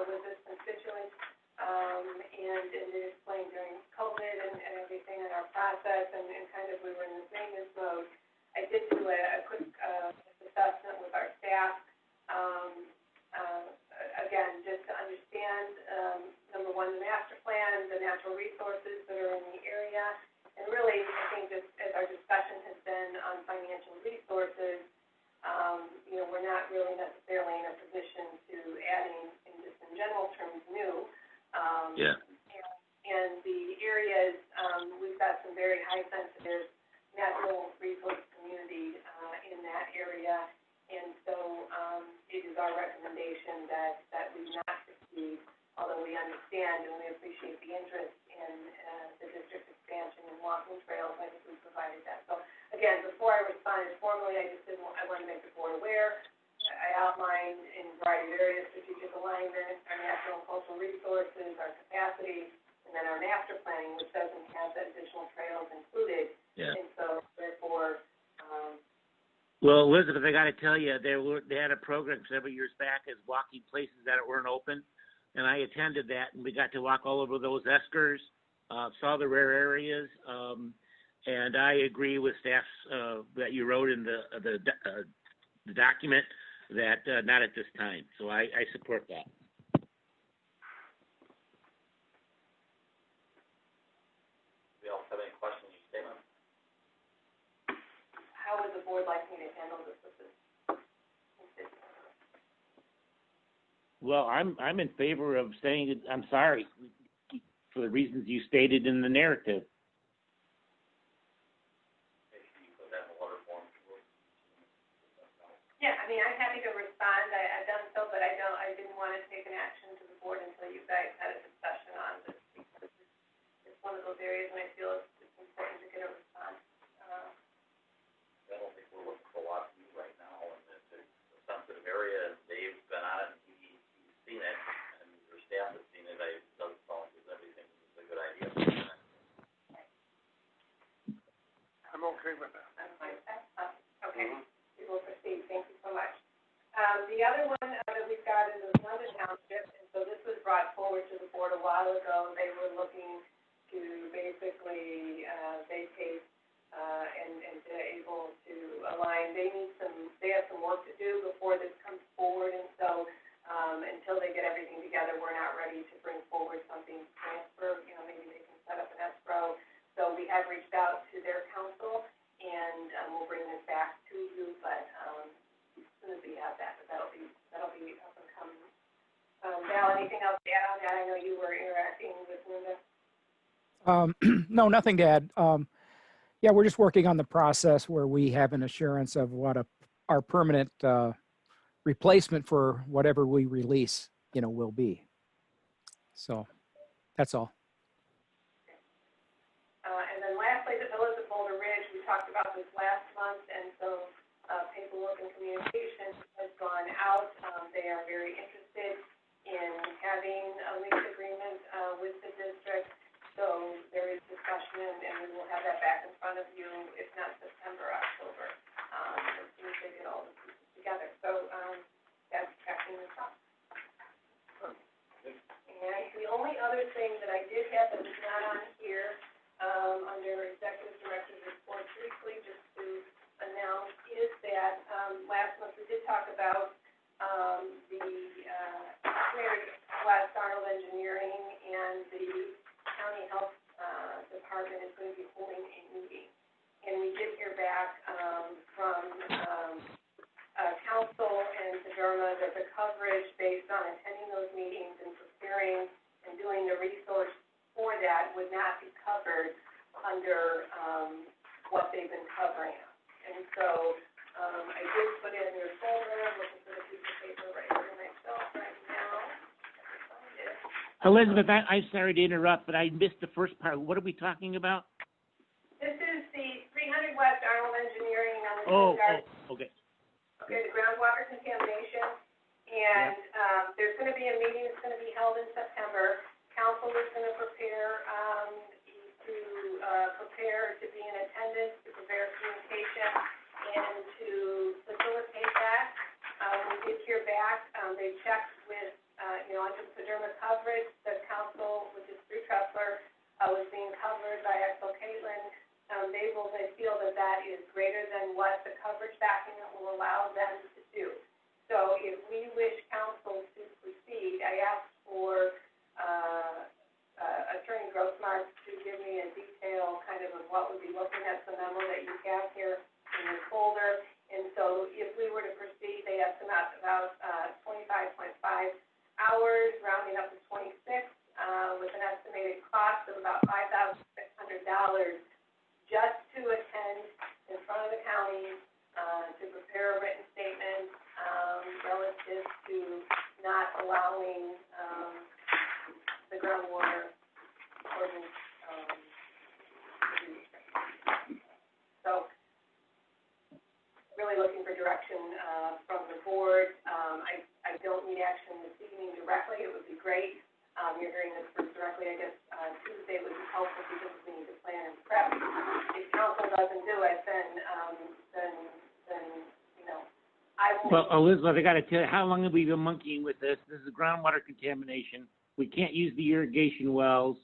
with this constituent, and it explained during COVID and everything in our process, and kind of we were in this maintenance mode. I did do a quick assessment with our staff. Again, just to understand, number one, the master plan, the natural resources that are in the area, and really, I think just as our discussion has been on financial resources, we're not really necessarily in a position to adding, in general terms, new. And the areas, we've got some very high sensitive natural resource community in that area. And so it is our recommendation that we not proceed, although we understand and we appreciate the interest in the district expansion and walking trails. I think we provided that. So again, before I responded formally, I wanted to make the board aware. I outlined in a variety of areas: strategic alignment, our natural and cultural resources, our capacity, and then our master planning, which doesn't have the additional trails included. Yeah. And so therefore, well, Elizabeth, I got to tell you, they had a program several years back as walking places that weren't open, and I attended that, and we got to walk all over those eskers, saw the rare areas, and I agree with staff's that you wrote in the document that not at this time. So I support that. We all have any questions or statements? how would the board like me to handle this with this? Well, I'm in favor of saying that I'm sorry for the reasons you stated in the narrative. Yeah, I mean, I'm happy to respond. I've done so, but I didn't want to take an action to the board until you guys had a discussion on this, because it's one of those areas, and I feel it's important to get a response. I don't think we're looking for a lot from you right now, and it's a sensitive area, and Dave's been on it, and he's seen it, and your staff has seen it. It doesn't sound like everything is a good idea. I'm okay with that. I'm fine with that. Okay. We will proceed. Thank you so much. The other one that we've got is the London Township, and so this was brought forward to the board a while ago. They were looking to basically vacate and to able to align. They have some work to do before this comes forward, and so until they get everything together, we're not ready to bring forward something to transfer. Maybe they can set up an escrow. So we have reached out to their council, and we'll bring this back to No, nothing to add. Yeah, we're just working on the process where we have an assurance of what our permanent replacement for whatever we release, will be. So that's all. And then lastly, the Villas of Boulder Ridge, we talked about this last month, and so paperwork and communication has gone out. They are very interested in having a lease agreement with the district. So there is discussion, and we will have that back in front of you, if not September, October, as soon as they get all the pieces together. So that's tracking this up. And the only other thing that I did have that was not on here, under Executive Director's report briefly, just to announce, is that last month we did talk about the West Arnold Engineering and the County Health Department is going to be holding a meeting. And we did hear back from Council and Sederma that the coverage based on attending those meetings and preparing and doing the resource for that would not be covered under what they've been covering. And so I did put in your folder, I'm looking for the piece of paper right here myself right now. Elizabeth, I'm sorry to interrupt, but I missed the first part. What are we talking about? This is the 300 West Arnold Engineering on the Okay. Okay, the groundwater contamination. And there's going to be a meeting that's going to be held in September. Council is going to prepare to be in attendance, to prepare communication, and to facilitate that. We did hear back. They checked with, under Sederma coverage, the council, which is through Tressler, was being covered by Exel Caitlin. They feel that that is greater than what the coverage document will allow them to do. So if we wish council to proceed, I asked for Attorney Grossmark to give me a detail kind of what we'd be looking at, the memo that you have here in your folder. And so if we were to proceed, they estimate about 25.5 hours, rounding up to 26, with an estimated cost of about $5,600 just to attend in front of the county to prepare a written statement relative to not allowing the groundwater ordinance so really looking for direction from the board. I don't need action this evening directly. It would be great. You're hearing this first directly. I guess Tuesday would be helpful because we need to plan and prep. If council doesn't do it, then I won't. Well, Elizabeth, I got to tell you, how long have we been monkeying with this? This is groundwater contamination. We can't use the irrigation wells.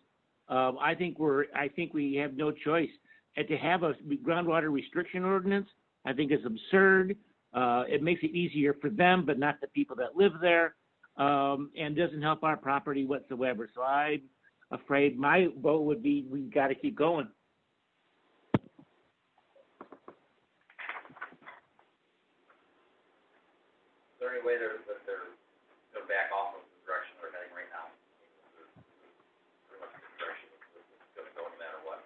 I think we have no choice. And to have a groundwater restriction ordinance, I think is absurd. It makes it easier for them, but not the people that live there, and doesn't help our property whatsoever. So I'm afraid my vote would be we've got to keep going. Is there any way that they're going to back off of the direction they're heading right now? Pretty much the direction it's going to go no matter what.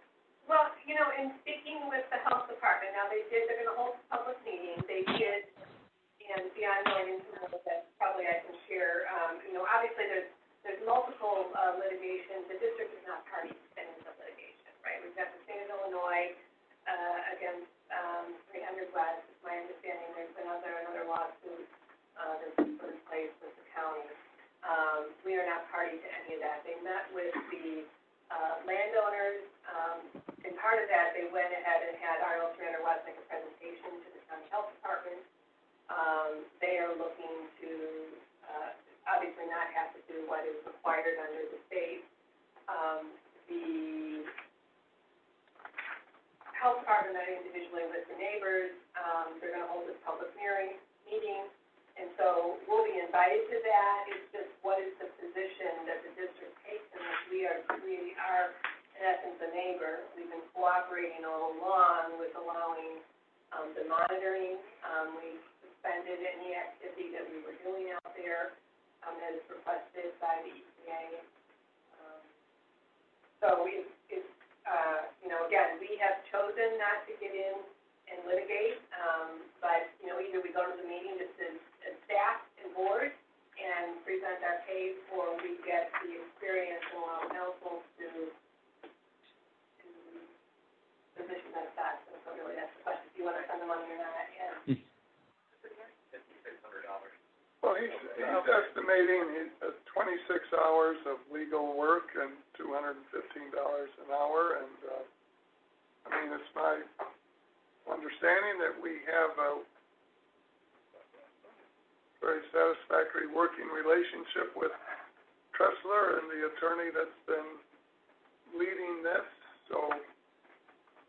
Well, in speaking with the health department, now they're going to hold a public meeting. They did, and beyond going into more of that, probably I can share. Obviously there's multiple litigations. The district is not party to any of the litigation, right? We've got the state of Illinois against 300 West. It's my understanding there's another lawsuit that's been put in place with the county. We are not party to any of that. They met with the landowners. And part of that, they went ahead and had Arnold 300 West make a presentation to the county health department. They are looking to obviously not have to do what is required under the state. The health department met individually with the neighbors. They're going to hold this public meeting. And so we'll be invited to that. It's just what is the position that the district takes in which we are in essence a neighbor. We've been cooperating all along with allowing the monitoring. We suspended any activity that we were doing out there as requested by the EPA. So it's again, we have chosen not to get in and litigate, but, either we go to the meeting just as staff and board and present our case, or we get the experience and allow council to position themselves. So really, that's the question, do you want to spend the money or not? And $5,600. Well, he's estimating 26 hours of legal work and $215 an hour, and, it's my understanding that we have a very satisfactory working relationship with Tressler and the attorney that's been leading this, so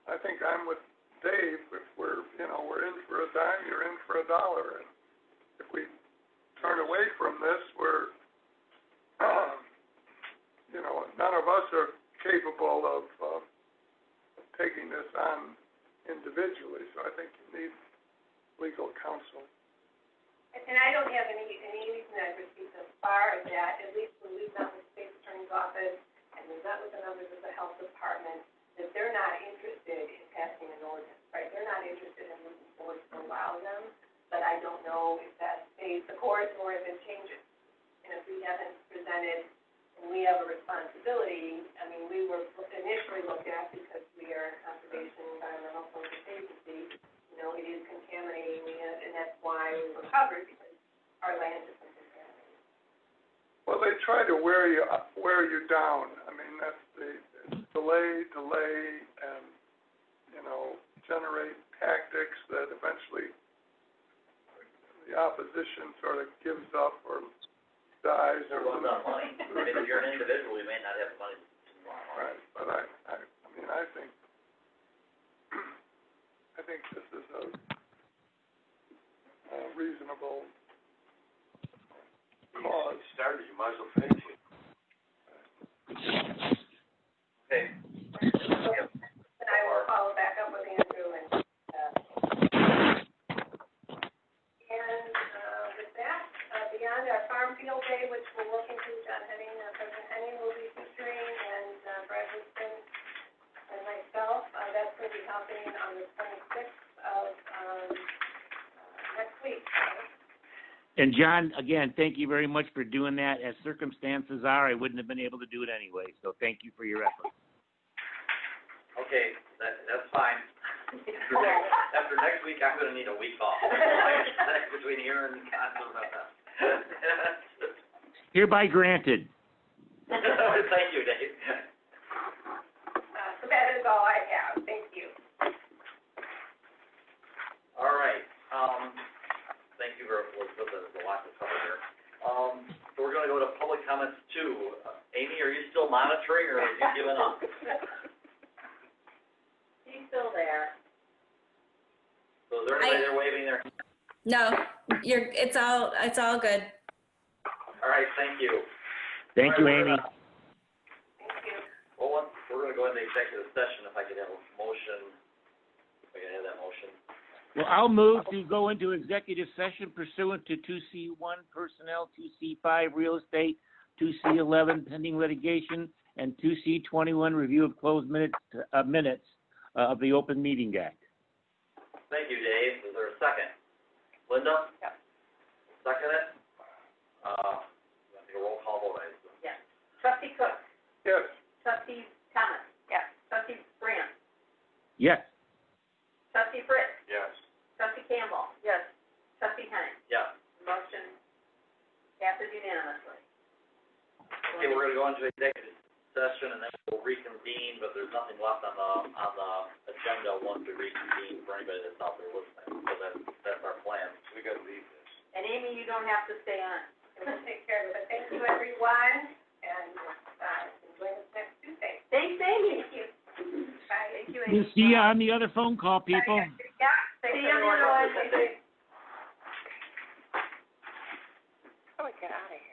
I think I'm with Dave. If we're in for a dime, you're in for a dollar, and if we turn away from this, we're, none of us are capable of taking this on individually, so I think you need legal counsel. And I don't have any reason I've received as far as that, at least when we've met with the state attorney's office and we've met with the members of the health department, that they're not interested in passing an ordinance, right? They're not interested in moving forward to allow them, but I don't know if that stays the course or if it changes. And if we haven't presented, and we have a responsibility, we were initially looked at because we are a conservation environmental focused agency, it is contaminating, and that's why we were covered, because our land has been contaminated. Well, they try to wear you down. That's the delay, and, generate tactics that eventually the opposition sort of gives up or dies. Or runs out of money. If you're an individual, you may not have money to borrow. Right, but I think this is a reasonable cause. You started, you might as well finish it. Okay. And I will follow back up with Andrew and with that, beyond our farm field day, which we're working to, John Henning, President Henning will be featuring, and Brad Winston and myself, that's going to be happening on the 26th of next week. And John, again, thank you very much for doing that. As circumstances are, I wouldn't have been able to do it anyway, so thank you for your effort. Okay, that's fine. After next week, I'm gonna need a week off. Between here and Hereby granted. Thank you, Dave. So that is all I have. Thank you. All right, thank you very much. There's a lot to cover here. So we're gonna go to public comments too. Amy, are you still monitoring, or have you given up? He's still there. So is there anybody there waving their hand? No, it's all good. All right, thank you. Thank you, Amy. Thank you. Well, we're gonna go into executive session, if I could have a motion, if I could have that motion. Well, I'll move to go into executive session pursuant to 2C1 personnel, 2C5 real estate, 2C11 pending litigation, and 2C21 review of closed minutes of the Open Meeting Act. Thank you, Dave. Is there a second? Linda? Yep. Second it? You have to take a roll call vote, I assume. Yes. Trustee Cook. Yes. Trustee Thomas. Yes. Trustee Brandt. Yes. Trustee Fritz. Yes. Trustee Campbell. Yes. Trustee Henning. Yeah. Motion passes unanimously. Okay, we're gonna go into executive session, and then we'll reconvene, but there's nothing left on the agenda once we reconvene for anybody that's out there listening. So that's our plan. So we gotta leave this. And Amy, you don't have to stay on. We'll take care of it. But thank you, everyone, and enjoy this next Tuesday. Thanks, Amy. Thank you. Bye. Thank you, We'll see you on the other phone call, people. Yeah. See you on the other one. Oh, get out of here.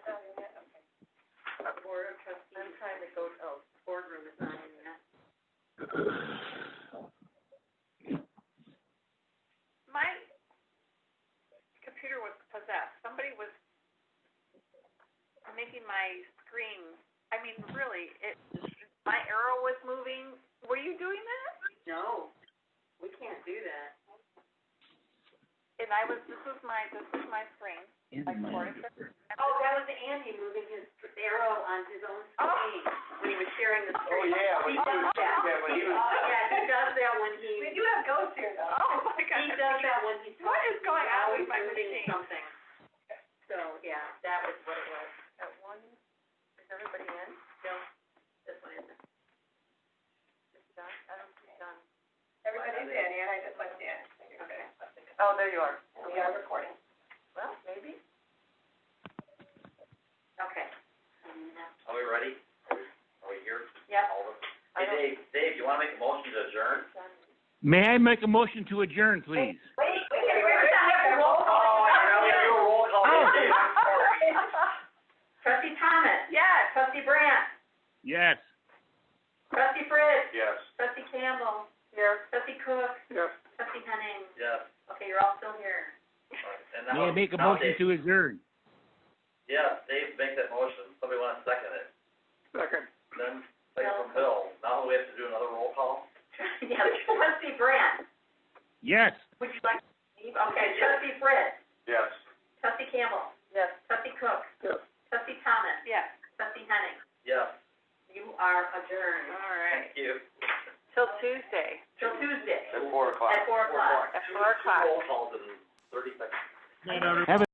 not in yet? Okay. Board of Trustees. I'm trying to go, boardroom is not in yet. My computer was possessed. Somebody was making my screen, I mean, really, my arrow was moving. Were you doing that? No, we can't do that. And this was my screen. Like Board of Trustees. Oh, that was Andy moving his arrow on his own screen when he was sharing the screen. Oh, yeah, when He does that. when he was. Oh, yeah, he does that when he. We do have ghosts here, though. Oh, my God. He does that when he's. What is going on with my moving machine? something. So, yeah, that was what it was. At one, is everybody in? No, this one isn't. It's done? I don't see done. Everybody's in, and I just left in. Okay. Oh, there you are. We are recording. Well, maybe. Okay. Are we ready? Are we here? Yep. All of us? Hey, Dave, you wanna make a motion to adjourn? May I make a motion to adjourn, please? Wait, have a roll call. Oh, I know, we gotta do a roll call. Oh. Dave, I'm sorry. Trustee Thomas. Yes. Trustee Brandt. Yes. Trustee Fritz. Yes. Trustee Campbell. Here. Trustee Cook. Yes. Trustee Henning. Yes. Okay, you're all still here. And May I make a now motion Dave. to adjourn? Yes, Dave, make that motion. Somebody wanna second it? Second. Then, second from Bill. Now we have to do another roll call? Yes, Trustee Brandt. Yes. Would you like to leave? Okay, Trustee Fritz. Yes. Trustee Campbell. Yes. Trustee Cook. Yes. Trustee Thomas. Yes. Trustee Henning. Yes. You are adjourned. All right. Thank you. Till Tuesday. Till Tuesday At 4 o'clock. at 4 o'clock. At 4 o'clock. Roll calls in 30 seconds. Have a